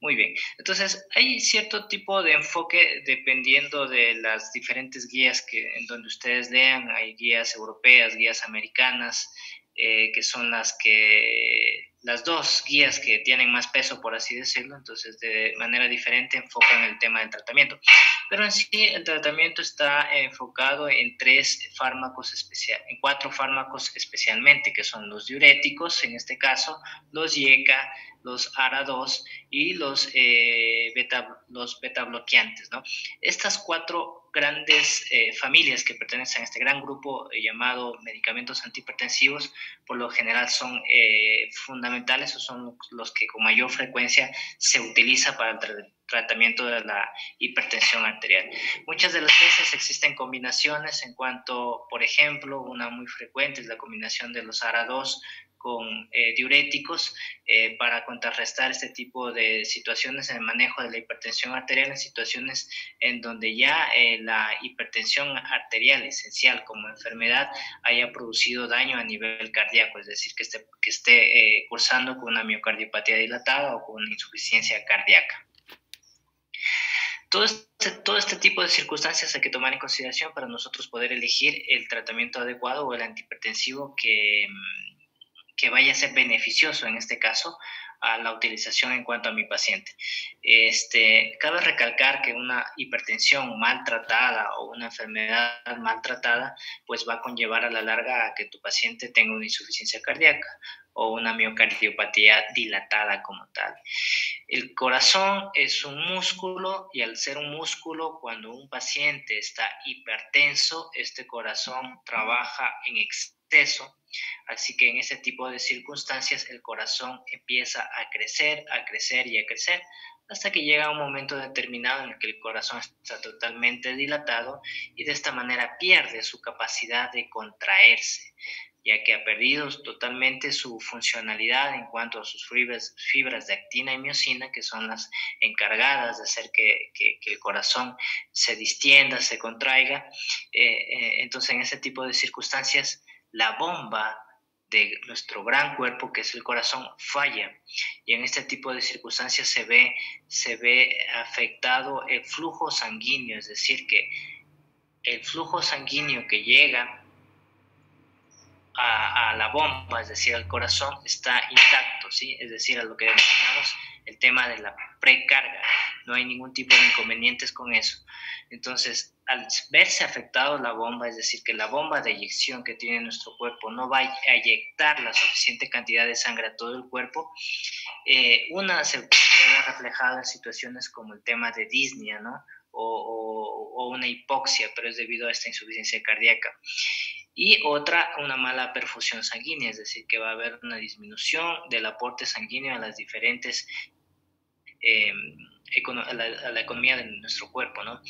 Muy bien, entonces hay cierto tipo de enfoque dependiendo de las diferentes guías en donde ustedes lean. Hay guías europeas, guías americanas, que son las dos guías que tienen más peso, por así decirlo. Entonces de manera diferente enfocan el tema del tratamiento. Pero en sí el tratamiento está enfocado en en 4 fármacos especialmente, que son los diuréticos, en este caso, los IECA, los ARA2 y los beta bloqueantes, ¿no? Estas 4 grandes familias que pertenecen a este gran grupo llamado medicamentos antihipertensivos, por lo general son fundamentales o son los que con mayor frecuencia se utiliza para el tratamiento de la hipertensión arterial. Muchas de las veces existen combinaciones en cuanto, por ejemplo, una muy frecuente es la combinación de los ARA2 con diuréticos para contrarrestar este tipo de situaciones en el manejo de la hipertensión arterial, en situaciones en donde ya la hipertensión arterial esencial como enfermedad haya producido daño a nivel cardíaco, es decir, que esté cursando con una miocardiopatía dilatada o con una insuficiencia cardíaca. Todo este tipo de circunstancias hay que tomar en consideración para nosotros poder elegir el tratamiento adecuado o el antihipertensivo que vaya a ser beneficioso en este caso a la utilización en cuanto a mi paciente. Cabe recalcar que una hipertensión maltratada o una enfermedad maltratada pues va a conllevar a la larga a que tu paciente tenga una insuficiencia cardíaca o una miocardiopatía dilatada como tal. El corazón es un músculo y al ser un músculo, cuando un paciente está hipertenso, este corazón trabaja en exceso. Así que en ese tipo de circunstancias el corazón empieza a crecer y a crecer hasta que llega un momento determinado en el que el corazón está totalmente dilatado y de esta manera pierde su capacidad de contraerse, ya que ha perdido totalmente su funcionalidad en cuanto a sus fibras de actina y miocina, que son las encargadas de hacer que el corazón se distienda, se contraiga. Entonces, en ese tipo de circunstancias, la bomba de nuestro gran cuerpo, que es el corazón, falla. Y en este tipo de circunstancias se ve afectado el flujo sanguíneo, es decir, que el flujo sanguíneo que llega a la bomba, es decir, al corazón, está intacto, ¿sí? Es decir, a lo que denominamos el tema de la precarga. No hay ningún tipo de inconvenientes con eso. Entonces, al verse afectado la bomba, es decir, que la bomba de eyección que tiene nuestro cuerpo no va a eyectar la suficiente cantidad de sangre a todo el cuerpo, una se puede ver reflejada en situaciones como el tema de disnea, ¿no? O una hipoxia, pero es debido a esta insuficiencia cardíaca. Y otra, una mala perfusión sanguínea, es decir, que va a haber una disminución del aporte sanguíneo a las diferentes, a la economía de nuestro cuerpo, ¿no?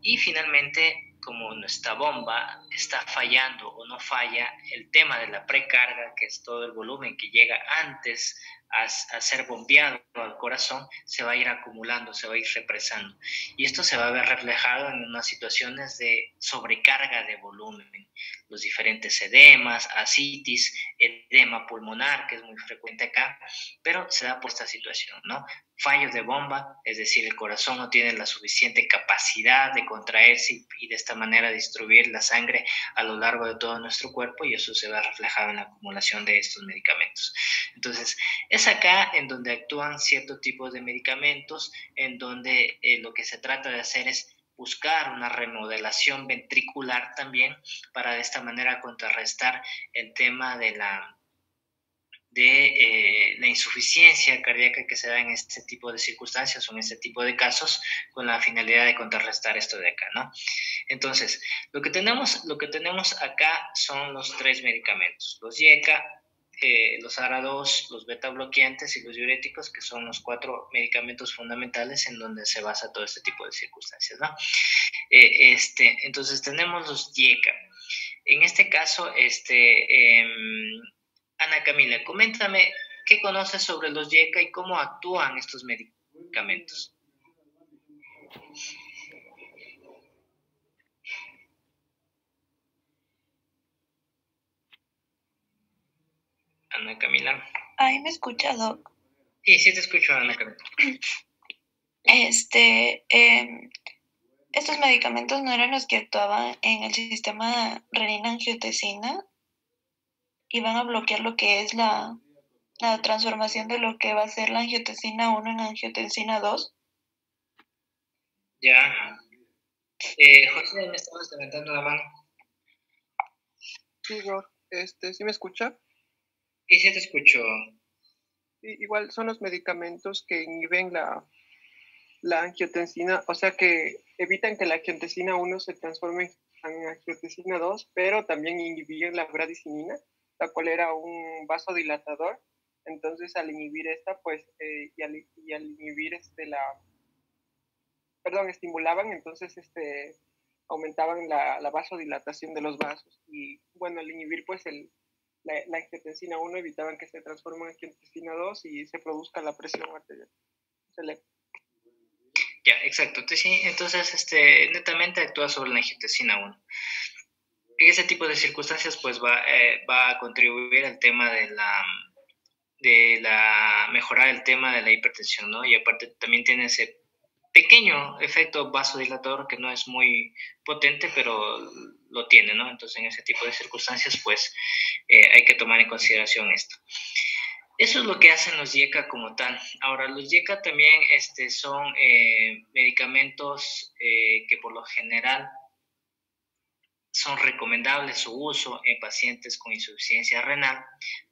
Y finalmente, como nuestra bomba está fallando o no falla, el tema de la precarga, que es todo el volumen que llega antes a ser bombeado al corazón, se va a ir acumulando, se va a ir represando. Y esto se va a ver reflejado en unas situaciones de sobrecarga de volumen, los diferentes edemas, ascitis, edema pulmonar, que es muy frecuente acá, pero se da por esta situación, ¿no? Fallos de bomba, es decir, el corazón no tiene la suficiente capacidad de contraerse y de esta manera distribuir la sangre a lo largo de todo nuestro cuerpo, y eso se va reflejado en la acumulación de estos medicamentos. Entonces, es acá en donde actúan ciertos tipos de medicamentos, en donde lo que se trata de hacer es buscar una remodelación ventricular también, para de esta manera contrarrestar el tema de la insuficiencia cardíaca que se da en este tipo de circunstancias o en este tipo de casos, con la finalidad de contrarrestar esto de acá, ¿no? Entonces, lo que tenemos acá son los 3 medicamentos, los IECA, los ARA2, los beta bloqueantes y los diuréticos, que son los 4 medicamentos fundamentales en donde se basa todo este tipo de circunstancias, ¿no? Entonces tenemos los IECA. En este caso, Ana Camila, coméntame qué conoces sobre los IECA y cómo actúan estos medicamentos. Ana Camila. ¿Ahí me escucha, Doc? Sí, te escucho, Ana Camila. Estos medicamentos no eran los que actuaban en el sistema renina-angiotensina y van a bloquear lo que es la transformación de lo que va a ser la angiotensina 1 en angiotensina 2. Ya. José, me estabas levantando la mano. Sí, Igor, ¿sí me escucha? Sí, sí te escucho. Igual son los medicamentos que inhiben la angiotensina, o sea que evitan que la angiotensina 1 se transforme en angiotensina 2, pero también inhibían la bradicinina, la cual era un vasodilatador. Entonces, al inhibir esta, pues, y al inhibir estimulaban, entonces, aumentaban la vasodilatación de los vasos. Y bueno, al inhibir, pues, la angiotensina 1 evitaban que se transforme en angiotensina 2 y se produzca la presión arterial. Ya, exacto. Sí, entonces, netamente actúa sobre la angiotensina 1. En ese tipo de circunstancias, pues, va a contribuir al tema mejorar el tema de la hipertensión, ¿no? Y aparte también tiene ese pequeño efecto vasodilatador que no es muy potente, pero lo tiene, ¿no? Entonces, en ese tipo de circunstancias, pues, hay que tomar en consideración esto. Eso es lo que hacen los YECA como tal. Ahora, los YECA también son medicamentos que por lo general son recomendables su uso en pacientes con insuficiencia renal,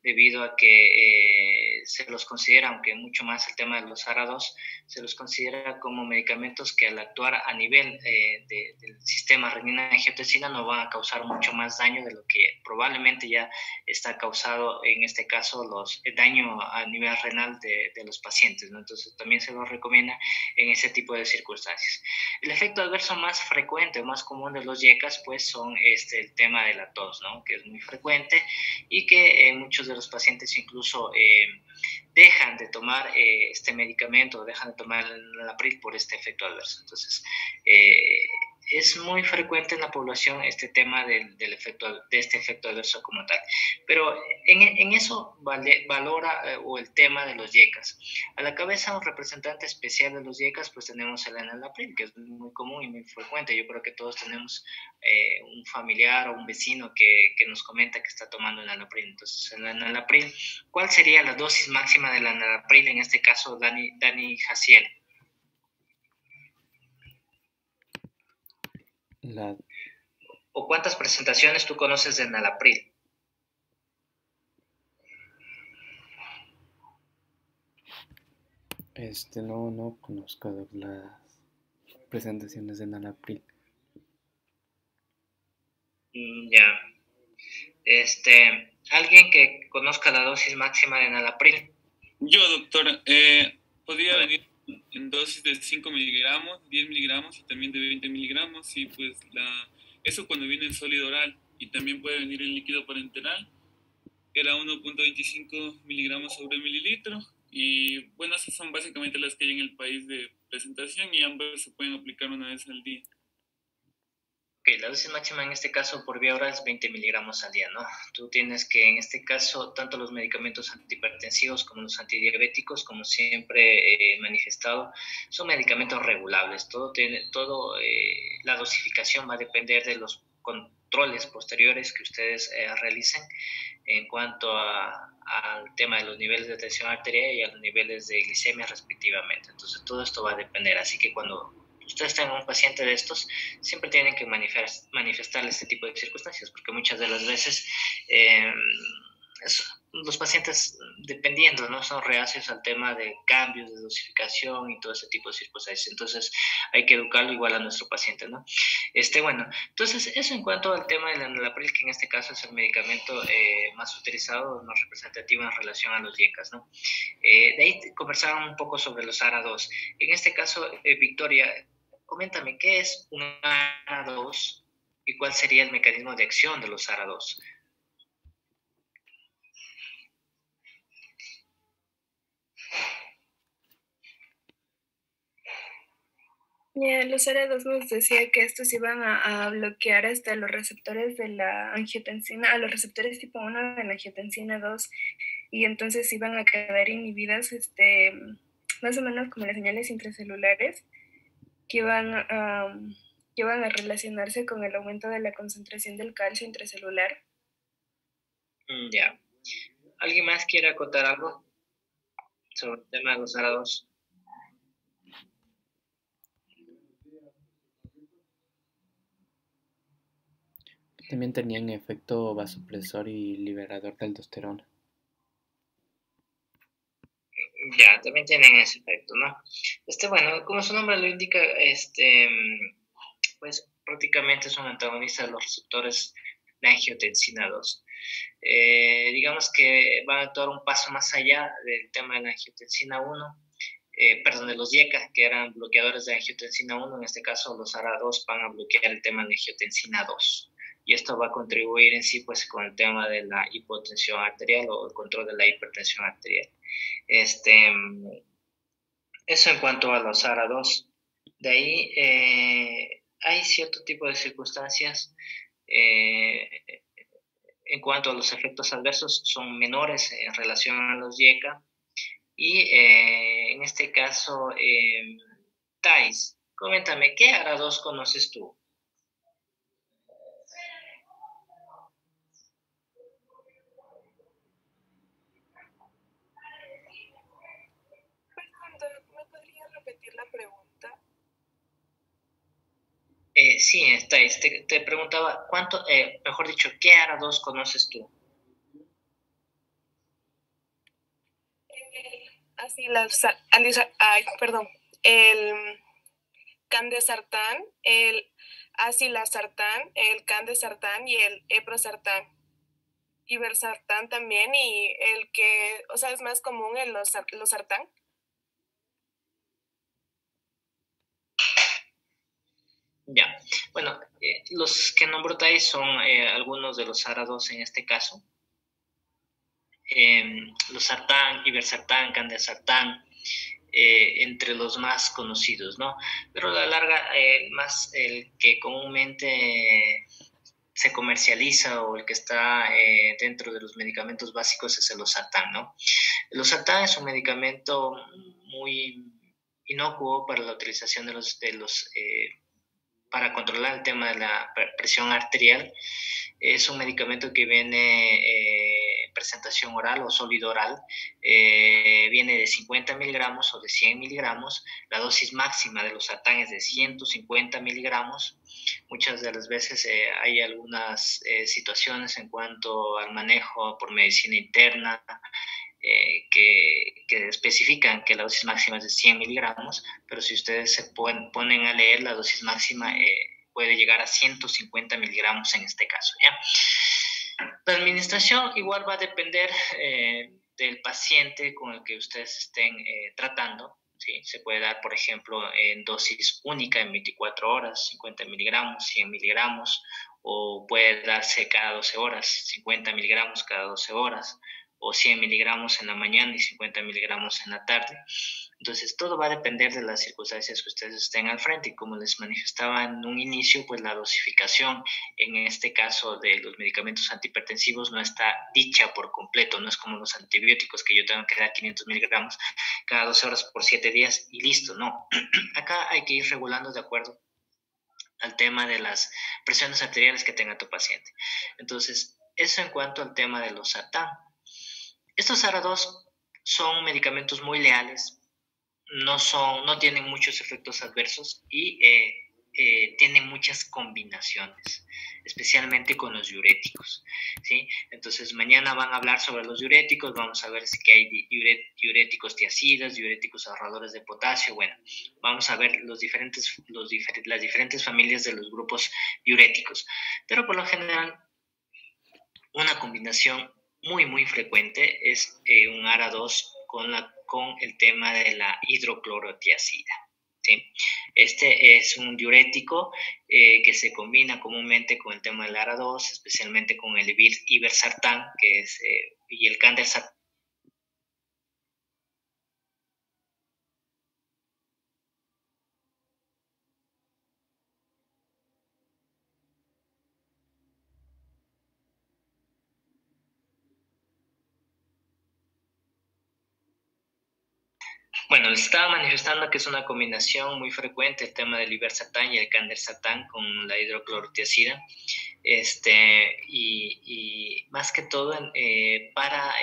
debido a que se los considera, aunque mucho más el tema de los ARA2, se los considera como medicamentos que al actuar a nivel del sistema renina-angiotensina no van a causar mucho más daño de lo que probablemente ya está causado, en este caso, el daño a nivel renal de los pacientes, ¿no? Entonces también se los recomienda en ese tipo de circunstancias. El efecto adverso más frecuente o más común de los YECAs, pues, son el tema de la tos, ¿no? Que es muy frecuente y que muchos de los pacientes incluso dejan de tomar este medicamento, dejan de tomar el Enalapril por este efecto adverso. Entonces, es muy frecuente en la población este tema de este efecto adverso como tal. Pero en eso valora o el tema de los YECAs. A la cabeza, un representante especial de los YECAs, pues tenemos el Enalapril, que es muy común y muy frecuente. Yo creo que todos tenemos un familiar o un vecino que nos comenta que está tomando Enalapril. Entonces, el Enalapril, ¿cuál sería la dosis máxima del Enalapril en este caso, Dani Jaciel? ¿O cuántas presentaciones tú conoces de Enalapril? No conozco las presentaciones de Enalapril. Ya. ¿Alguien que conozca la dosis máxima de Enalapril? Yo, doctora, podría venir en dosis de 5 miligramos, 10 miligramos y también de 20 miligramos, y pues eso cuando viene en sólido oral, y también puede venir en líquido parenteral, que era 1.25 miligramos sobre mililitro, y bueno, esas son básicamente las que hay en el país de presentación, y ambas se pueden aplicar una vez al día. Ok, la dosis máxima en este caso por vía oral es 20 miligramos al día, ¿no? Tú tienes que, en este caso, tanto los medicamentos antihipertensivos como los antidiabéticos, como siempre he manifestado, son medicamentos regulables. La dosificación va a depender de los controles posteriores que ustedes realicen en cuanto al tema de los niveles de tensión arterial y a los niveles de glicemia respectivamente. Entonces, todo esto va a depender. Así que cuando ustedes tengan un paciente de estos, siempre tienen que manifestarle este tipo de circunstancias, porque muchas de las veces los pacientes, dependiendo, ¿no?, son reacios al tema de cambios de dosificación y todo ese tipo de circunstancias. Entonces, hay que educarlo igual a nuestro paciente, ¿no? Bueno, entonces, eso en cuanto al tema del Enalapril, que en este caso es el medicamento más utilizado, más representativo en relación a los YECAs, ¿no? De ahí conversaban un poco sobre los ARA2. En este caso, Victoria, coméntame, ¿qué es un ARA2 y cuál sería el mecanismo de acción de los ARA2? Los ARA2 nos decía que estos iban a bloquear hasta los receptores de la angiotensina, a los receptores tipo 1 de la angiotensina 2, y entonces iban a quedar inhibidas más o menos como las señales intracelulares que iban a relacionarse con el aumento de la concentración del calcio intracelular. Ya. ¿Alguien más quiere acotar algo sobre el tema de los ARA2? También tenían efecto vasopresor y liberador de aldosterona. Ya, también tienen ese efecto, ¿no? Bueno, como su nombre lo indica, pues prácticamente es un antagonista de los receptores de angiotensina 2. Digamos que va a actuar un paso más allá del tema de la angiotensina 1, perdón, de los IECA, que eran bloqueadores de angiotensina 1, en este caso los ARA2 van a bloquear el tema de angiotensina 2. Y esto va a contribuir en sí pues con el tema de la hipotensión arterial o el control de la hipertensión arterial. Eso en cuanto a los ARA2. De ahí hay cierto tipo de circunstancias en cuanto a los efectos adversos, son menores en relación a los IECA. Y en este caso, Thais, coméntame, ¿qué ARA2 conoces tú? ¿Me podría repetir la pregunta? Sí, Thais, te preguntaba, mejor dicho, ¿qué ARA2 conoces tú? El candesartán, el acilasartán, el candesartán y el eprosartán. Ibersartán también, y el que, o sea, es más común en los sartán. Ya, bueno, los que nombró Thais son algunos de los ARA2 en este caso. Los sartán, ibersartán, candesartán, entre los más conocidos, ¿no? Pero a la larga, más el que comúnmente se comercializa o el que está dentro de los medicamentos básicos es el losartán, ¿no? El losartán es un medicamento muy inocuo para la utilización para controlar el tema de la presión arterial. Es un medicamento que viene en presentación oral o sólido oral, viene de 50 miligramos o de 100 miligramos. La dosis máxima de losartán es de 150 miligramos. Muchas de las veces hay algunas situaciones en cuanto al manejo por medicina interna que especifican que la dosis máxima es de 100 miligramos, pero si ustedes se ponen a leer, la dosis máxima puede llegar a 150 miligramos en este caso, ¿ya? La administración igual va a depender del paciente con el que ustedes estén tratando. ¿Sí? Se puede dar, por ejemplo, en dosis única en 24 horas, 50 miligramos, 100 miligramos, o puede darse cada 12 horas, 50 miligramos cada 12 horas, o 100 miligramos en la mañana y 50 miligramos en la tarde. Entonces, todo va a depender de las circunstancias que ustedes estén al frente. Y como les manifestaba en un inicio, pues la dosificación, en este caso de los medicamentos antihipertensivos, no está dicha por completo. No es como los antibióticos, que yo tengo que dar 500 miligramos cada 12 horas por 7 días y listo. No, acá hay que ir regulando de acuerdo al tema de las presiones arteriales que tenga tu paciente. Entonces, eso en cuanto al tema de los sartán. Estos ARA2 son medicamentos muy leales, no tienen muchos efectos adversos y tienen muchas combinaciones, especialmente con los diuréticos, ¿sí? Entonces, mañana van a hablar sobre los diuréticos, vamos a ver si hay diuréticos tiacidas, diuréticos ahorradores de potasio. Bueno, vamos a ver las diferentes familias de los grupos diuréticos, pero por lo general, una combinación muy frecuente es un ARA2 con el tema de la hidroclorotiazida. ¿Sí? Este es un diurético que se combina comúnmente con el tema del ARA2, especialmente con el ibersartán y el candesartán. Bueno, les estaba manifestando que es una combinación muy frecuente el tema del ibersartán y el candesartán con la hidroclorotiazida. Y más que todo para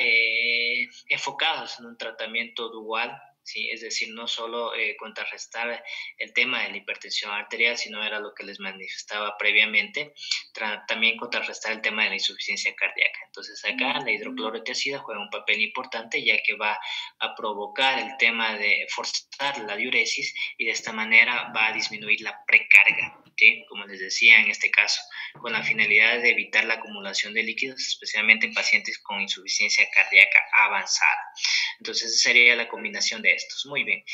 enfocados en un tratamiento dual ¿sí? Es decir, no solo contrarrestar el tema de la hipertensión arterial, sino era lo que les manifestaba previamente, también contrarrestar el tema de la insuficiencia cardíaca. Entonces acá la hidroclorotiazida juega un papel importante, ya que va a provocar el tema de forzar la diuresis y de esta manera va a disminuir la precarga, ¿sí? Como les decía en este caso, con la finalidad de evitar la acumulación de líquidos, especialmente en pacientes con insuficiencia cardíaca avanzada. Entonces, esa sería la combinación de estos. Muy bien.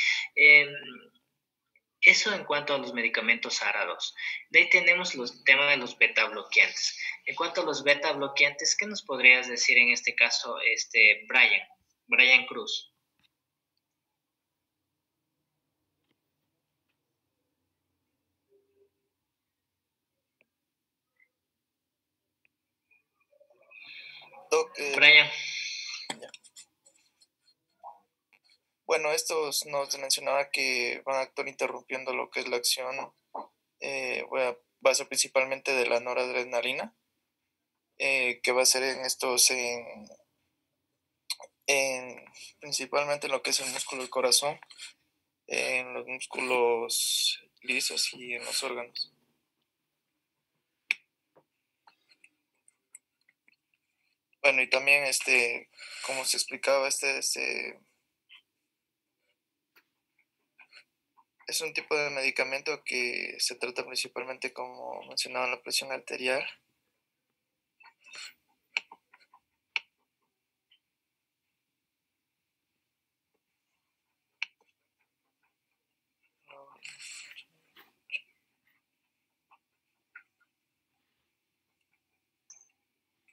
Eso en cuanto a los medicamentos ARA2. De ahí tenemos el tema de los beta bloqueantes. En cuanto a los beta bloqueantes, ¿qué nos podrías decir en este caso, Brian Cruz? Doc, Brian. Bueno, estos nos mencionaba que van a actuar interrumpiendo lo que es la acción, va a ser principalmente de la noradrenalina, que va a ser principalmente en lo que es el músculo del corazón, en los músculos lisos y en los órganos. Bueno, y también como se explicaba, es un tipo de medicamento que se trata principalmente, como mencionaba, la presión arterial.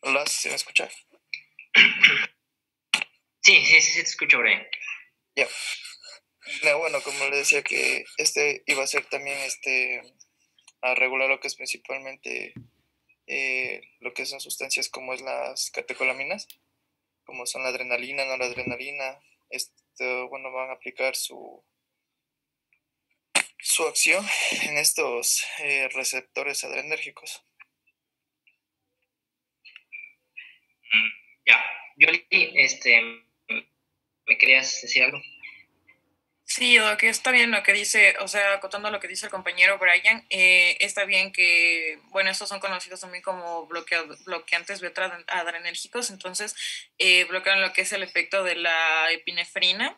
Hola, ¿se me escucha? Sí, te escucho, Brian. Ya. No, bueno, como le decía, que iba a ser también a regular lo que es principalmente lo que son sustancias como es las catecolaminas, como son la adrenalina, noradrenalina. Bueno, van a aplicar su acción en estos receptores adrenérgicos. Ya, Yoli, ¿me querías decir algo? Sí, lo que está bien lo que dice, o sea, acotando lo que dice el compañero Brian, está bien que, bueno, estos son conocidos también como bloqueantes beta-adrenérgicos, entonces bloquean lo que es el efecto de la epinefrina,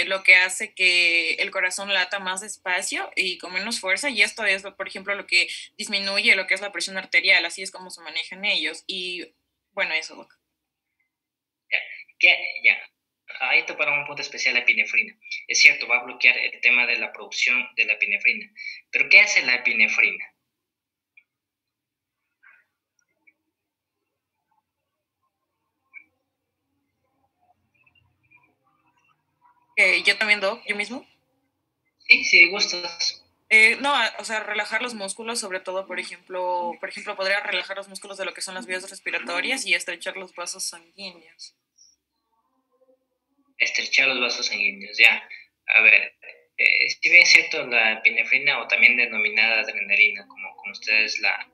lo que hace que el corazón lata más despacio y con menos fuerza, y esto es, por ejemplo, lo que disminuye lo que es la presión arterial, así es como se manejan ellos, y bueno, eso. Ya. Ahí toparon un punto especial la epinefrina. Es cierto, va a bloquear el tema de la producción de la epinefrina. ¿Pero qué hace la epinefrina? ¿Yo también, Doc? ¿Yo mismo? Sí, gustas. No, o sea, relajar los músculos, sobre todo, por ejemplo, podría relajar los músculos de lo que son las vías respiratorias y estrechar los vasos sanguíneos. Estrechar los vasos sanguíneos, ya. A ver, si bien es cierto, la epinefrina, o también denominada adrenalina, como ustedes la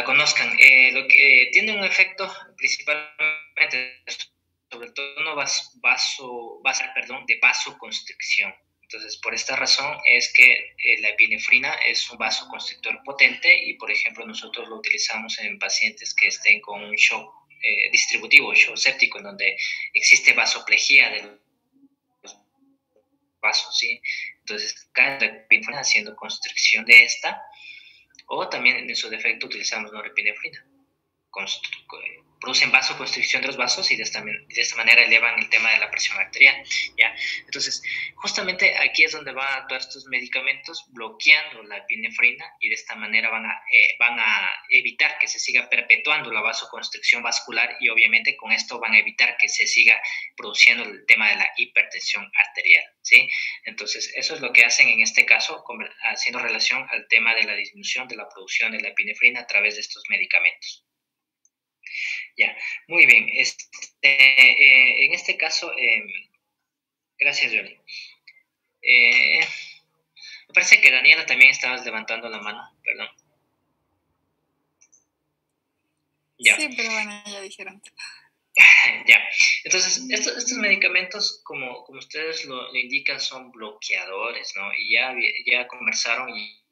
conozcan, lo que tiene un efecto principalmente, sobre todo de vasoconstricción. Entonces, por esta razón es que la epinefrina es un vasoconstrictor potente y, por ejemplo, nosotros lo utilizamos en pacientes que estén con un shock distributivo, shock séptico, en donde existe vasoplejía de los vasos, ¿sí? Entonces, cada epinefrina haciendo constricción de esta, o también en su defecto utilizamos norepinefrina. Producen vasoconstricción de los vasos y de esta manera elevan el tema de la presión arterial, ¿ya? Entonces, justamente aquí es donde van a actuar estos medicamentos bloqueando la epinefrina y de esta manera van a evitar que se siga perpetuando la vasoconstricción vascular y obviamente con esto van a evitar que se siga produciendo el tema de la hipertensión arterial, ¿sí? Entonces, eso es lo que hacen en este caso, haciendo relación al tema de la disminución de la producción de la epinefrina a través de estos medicamentos. Ya, muy bien. En este caso, gracias, Yoli. Me parece que Daniela también estabas levantando la mano, perdón. Ya. Sí, pero bueno, ya dijeron. Ya, entonces estos medicamentos, como ustedes lo indican, son bloqueadores, ¿no? Y ya conversaron y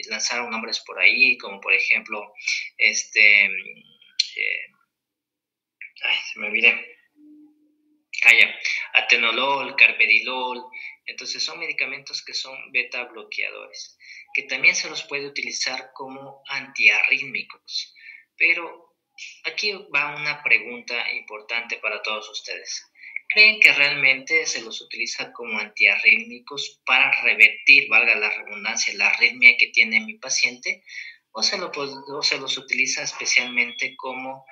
lanzaron nombres por ahí, como por ejemplo, se me olvidé. Atenolol, carvedilol. Entonces son medicamentos que son beta bloqueadores, que también se los puede utilizar como antiarrítmicos. Pero aquí va una pregunta importante para todos ustedes. ¿Creen que realmente se los utiliza como antiarrítmicos para revertir, valga la redundancia, la arritmia que tiene mi paciente? ¿O se los utiliza especialmente como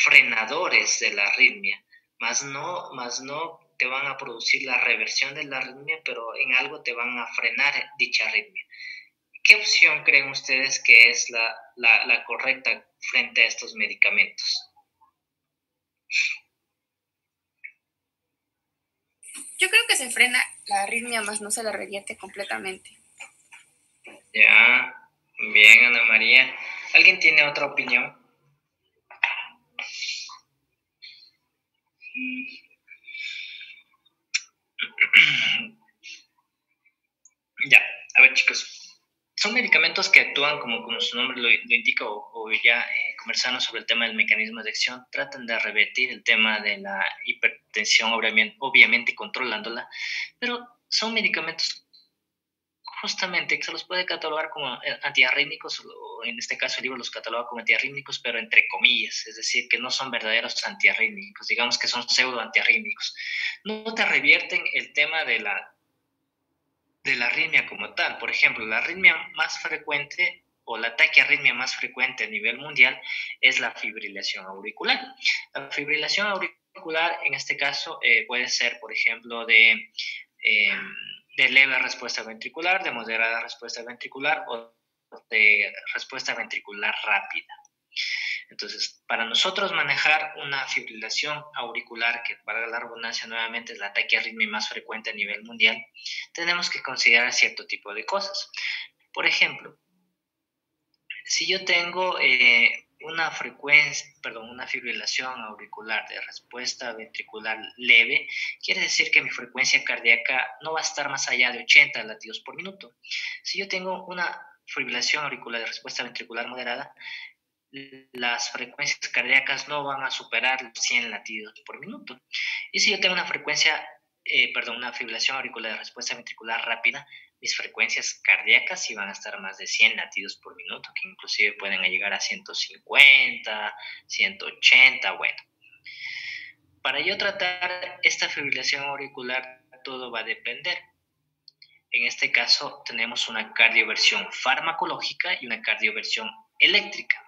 frenadores de la arritmia? Más no te van a producir la reversión de la arritmia, pero en algo te van a frenar dicha arritmia. ¿Qué opción creen ustedes que es la correcta frente a estos medicamentos? Yo creo que se frena la arritmia, más no se la revierte completamente. Ya, bien, Ana María. ¿Alguien tiene otra opinión? Ya, a ver, chicos. Son medicamentos que actúan como su nombre lo indica, o ya conversando sobre el tema del mecanismo de acción, tratan de revertir el tema de la hipertensión, obviamente controlándola, pero son medicamentos justamente que se los puede catalogar como antiarrítmicos, o en este caso el libro los cataloga como antiarrítmicos, pero entre comillas, es decir, que no son verdaderos antiarrítmicos, digamos que son pseudo antiarrítmicos. No te revierten el tema de la arritmia como tal. Por ejemplo, la arritmia más frecuente o la taquiarritmia más frecuente a nivel mundial es la fibrilación auricular. La fibrilación auricular, en este caso, puede ser, por ejemplo, de leve respuesta ventricular, de moderada respuesta ventricular o de respuesta ventricular rápida. Entonces, para nosotros manejar una fibrilación auricular, que para la redundancia nuevamente es la taquiarritmia más frecuente a nivel mundial, tenemos que considerar cierto tipo de cosas. Por ejemplo, si yo tengo una fibrilación auricular de respuesta ventricular leve, quiere decir que mi frecuencia cardíaca no va a estar más allá de 80 latidos por minuto. Si yo tengo una fibrilación auricular de respuesta ventricular moderada, las frecuencias cardíacas no van a superar los 100 latidos por minuto. Y si yo tengo una fibrilación auricular de respuesta ventricular rápida, mis frecuencias cardíacas sí van a estar más de 100 latidos por minuto, que inclusive pueden llegar a 150, 180, bueno. Para yo tratar esta fibrilación auricular, todo va a depender. En este caso, tenemos una cardioversión farmacológica y una cardioversión eléctrica.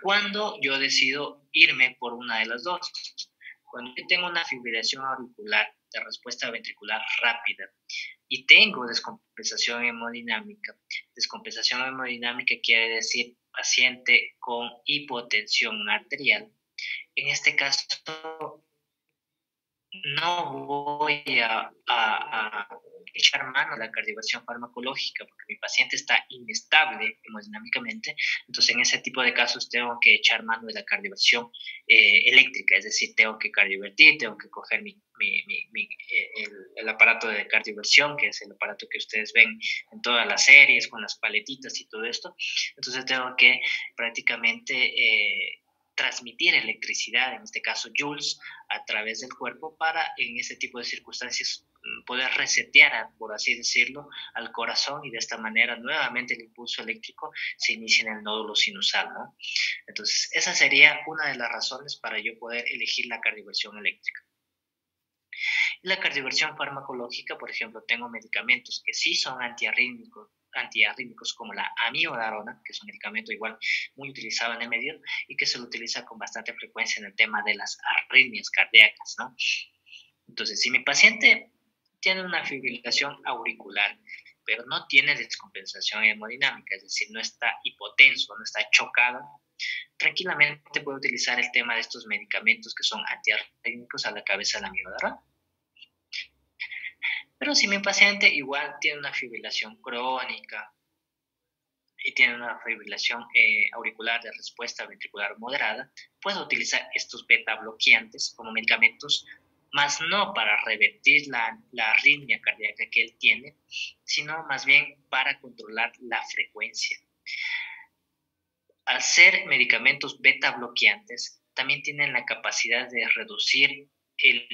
Cuando yo decido irme por una de las dos, cuando yo tengo una fibrilación auricular de respuesta ventricular rápida y tengo descompensación hemodinámica quiere decir paciente con hipotensión arterial, en este caso no voy a echar mano a la cardioversión farmacológica porque mi paciente está inestable hemodinámicamente. Entonces, en ese tipo de casos tengo que echar mano de la cardioversión eléctrica, es decir, tengo que cardiovertir, tengo que coger el aparato de cardioversión, que es el aparato que ustedes ven en todas las series, con las paletitas y todo esto. Entonces, tengo que prácticamente transmitir electricidad, en este caso joules, a través del cuerpo para, en ese tipo de circunstancias, poder resetear, por así decirlo, al corazón, y de esta manera nuevamente el impulso eléctrico se inicia en el nódulo sinusal, ¿no? Entonces, esa sería una de las razones para yo poder elegir la cardioversión eléctrica. La cardioversión farmacológica, por ejemplo, tengo medicamentos que sí son antiarrítmicos como la amiodarona, que es un medicamento igual muy utilizado en el medio y que se lo utiliza con bastante frecuencia en el tema de las arritmias cardíacas, ¿no? Entonces, si mi paciente tiene una fibrilación auricular, pero no tiene descompensación hemodinámica, es decir, no está hipotenso, no está chocado, tranquilamente puede utilizar el tema de estos medicamentos que son antiarrítmicos a la cabeza de la amiodarona. Pero si mi paciente igual tiene una fibrilación crónica, y tiene una fibrilación auricular de respuesta ventricular moderada, puede utilizar estos beta bloqueantes como medicamentos, más no para revertir la arritmia cardíaca que él tiene, sino más bien para controlar la frecuencia. Al ser medicamentos beta bloqueantes, también tienen la capacidad de reducir el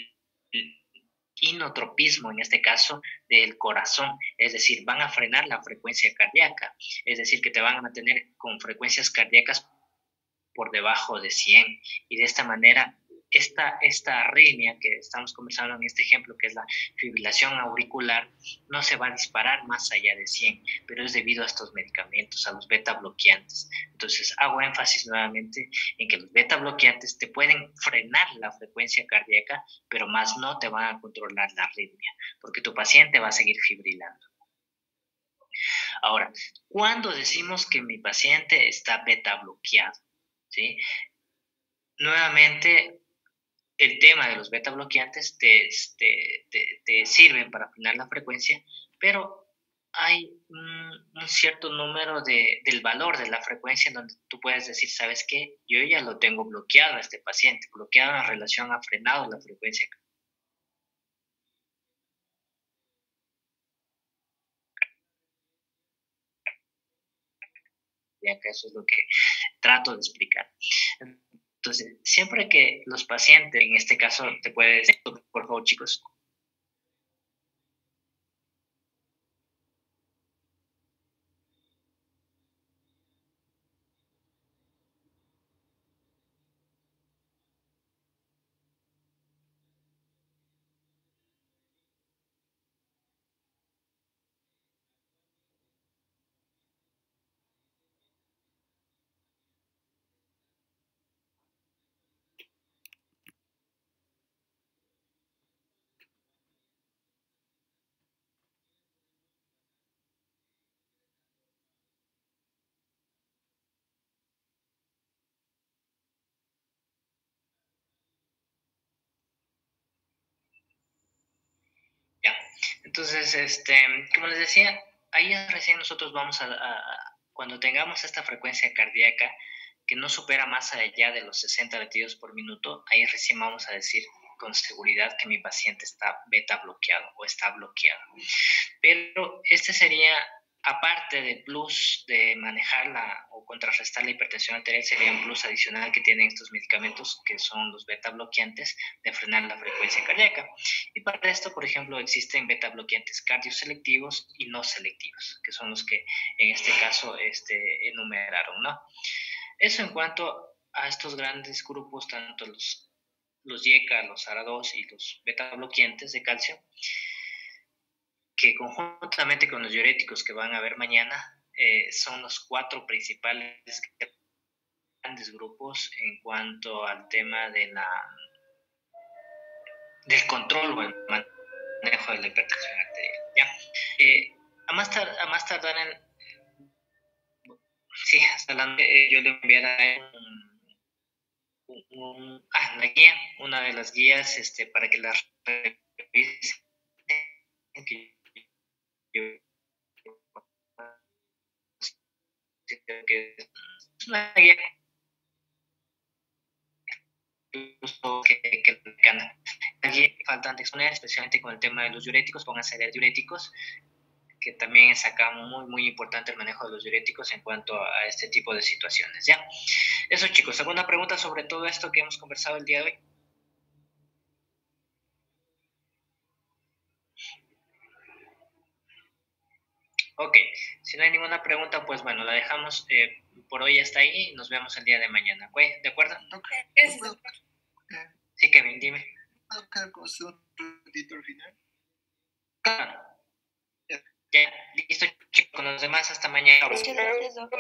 inotropismo, en este caso, del corazón, es decir, van a frenar la frecuencia cardíaca, es decir, que te van a mantener con frecuencias cardíacas por debajo de 100, y de esta manera esta arritmia que estamos conversando en este ejemplo, que es la fibrilación auricular, no se va a disparar más allá de 100, pero es debido a estos medicamentos, a los beta bloqueantes. Entonces hago énfasis nuevamente en que los beta bloqueantes te pueden frenar la frecuencia cardíaca, pero más no te van a controlar la arritmia, porque tu paciente va a seguir fibrilando. Ahora, ¿cuándo decimos que mi paciente está beta bloqueado? ¿Sí? Nuevamente, el tema de los beta bloqueantes te sirven para frenar la frecuencia, pero hay un cierto número del valor de la frecuencia en donde tú puedes decir, ¿sabes qué? Yo ya lo tengo bloqueado a este paciente, bloqueado en relación a frenado la frecuencia. Eso es lo que trato de explicar. Entonces, siempre que los pacientes, en este caso, te puede decir, por favor, chicos. Ya, entonces, como les decía, ahí recién nosotros vamos cuando tengamos esta frecuencia cardíaca que no supera más allá de los 60 latidos por minuto, ahí recién vamos a decir con seguridad que mi paciente está beta bloqueado o está bloqueado. Pero este sería, aparte del plus de manejar o contrarrestar la hipertensión arterial, sería un plus adicional que tienen estos medicamentos, que son los beta bloqueantes, de frenar la frecuencia cardíaca. Y para esto, por ejemplo, existen beta bloqueantes cardioselectivos y no selectivos, que son los que en este caso enumeraron, ¿no? Eso en cuanto a estos grandes grupos, tanto los IECA, los ARA2 y los beta bloqueantes de calcio, que conjuntamente con los diuréticos que van a ver mañana, son los 4 principales grandes grupos en cuanto al tema del control o el manejo de la hipertensión arterial. ¿Ya? A más tardar sí, hasta yo le enviaré la guía, una de las guías para que la revisen, que es una guía que aquí faltan de exponer, especialmente con el tema de los diuréticos. Pónganse a leer diuréticos, que también es acá muy importante el manejo de los diuréticos en cuanto a este tipo de situaciones. ¿Ya? Eso, chicos. ¿Alguna pregunta sobre todo esto que hemos conversado el día de hoy? Ok, si no hay ninguna pregunta, pues bueno, la dejamos por hoy hasta ahí y nos vemos el día de mañana. ¿De acuerdo? Sí, Kevin, dime. ¿Puedo quedar con un ratito al final? Claro. Ya, listo, chicos, con los demás hasta mañana. Muchas gracias, doctor.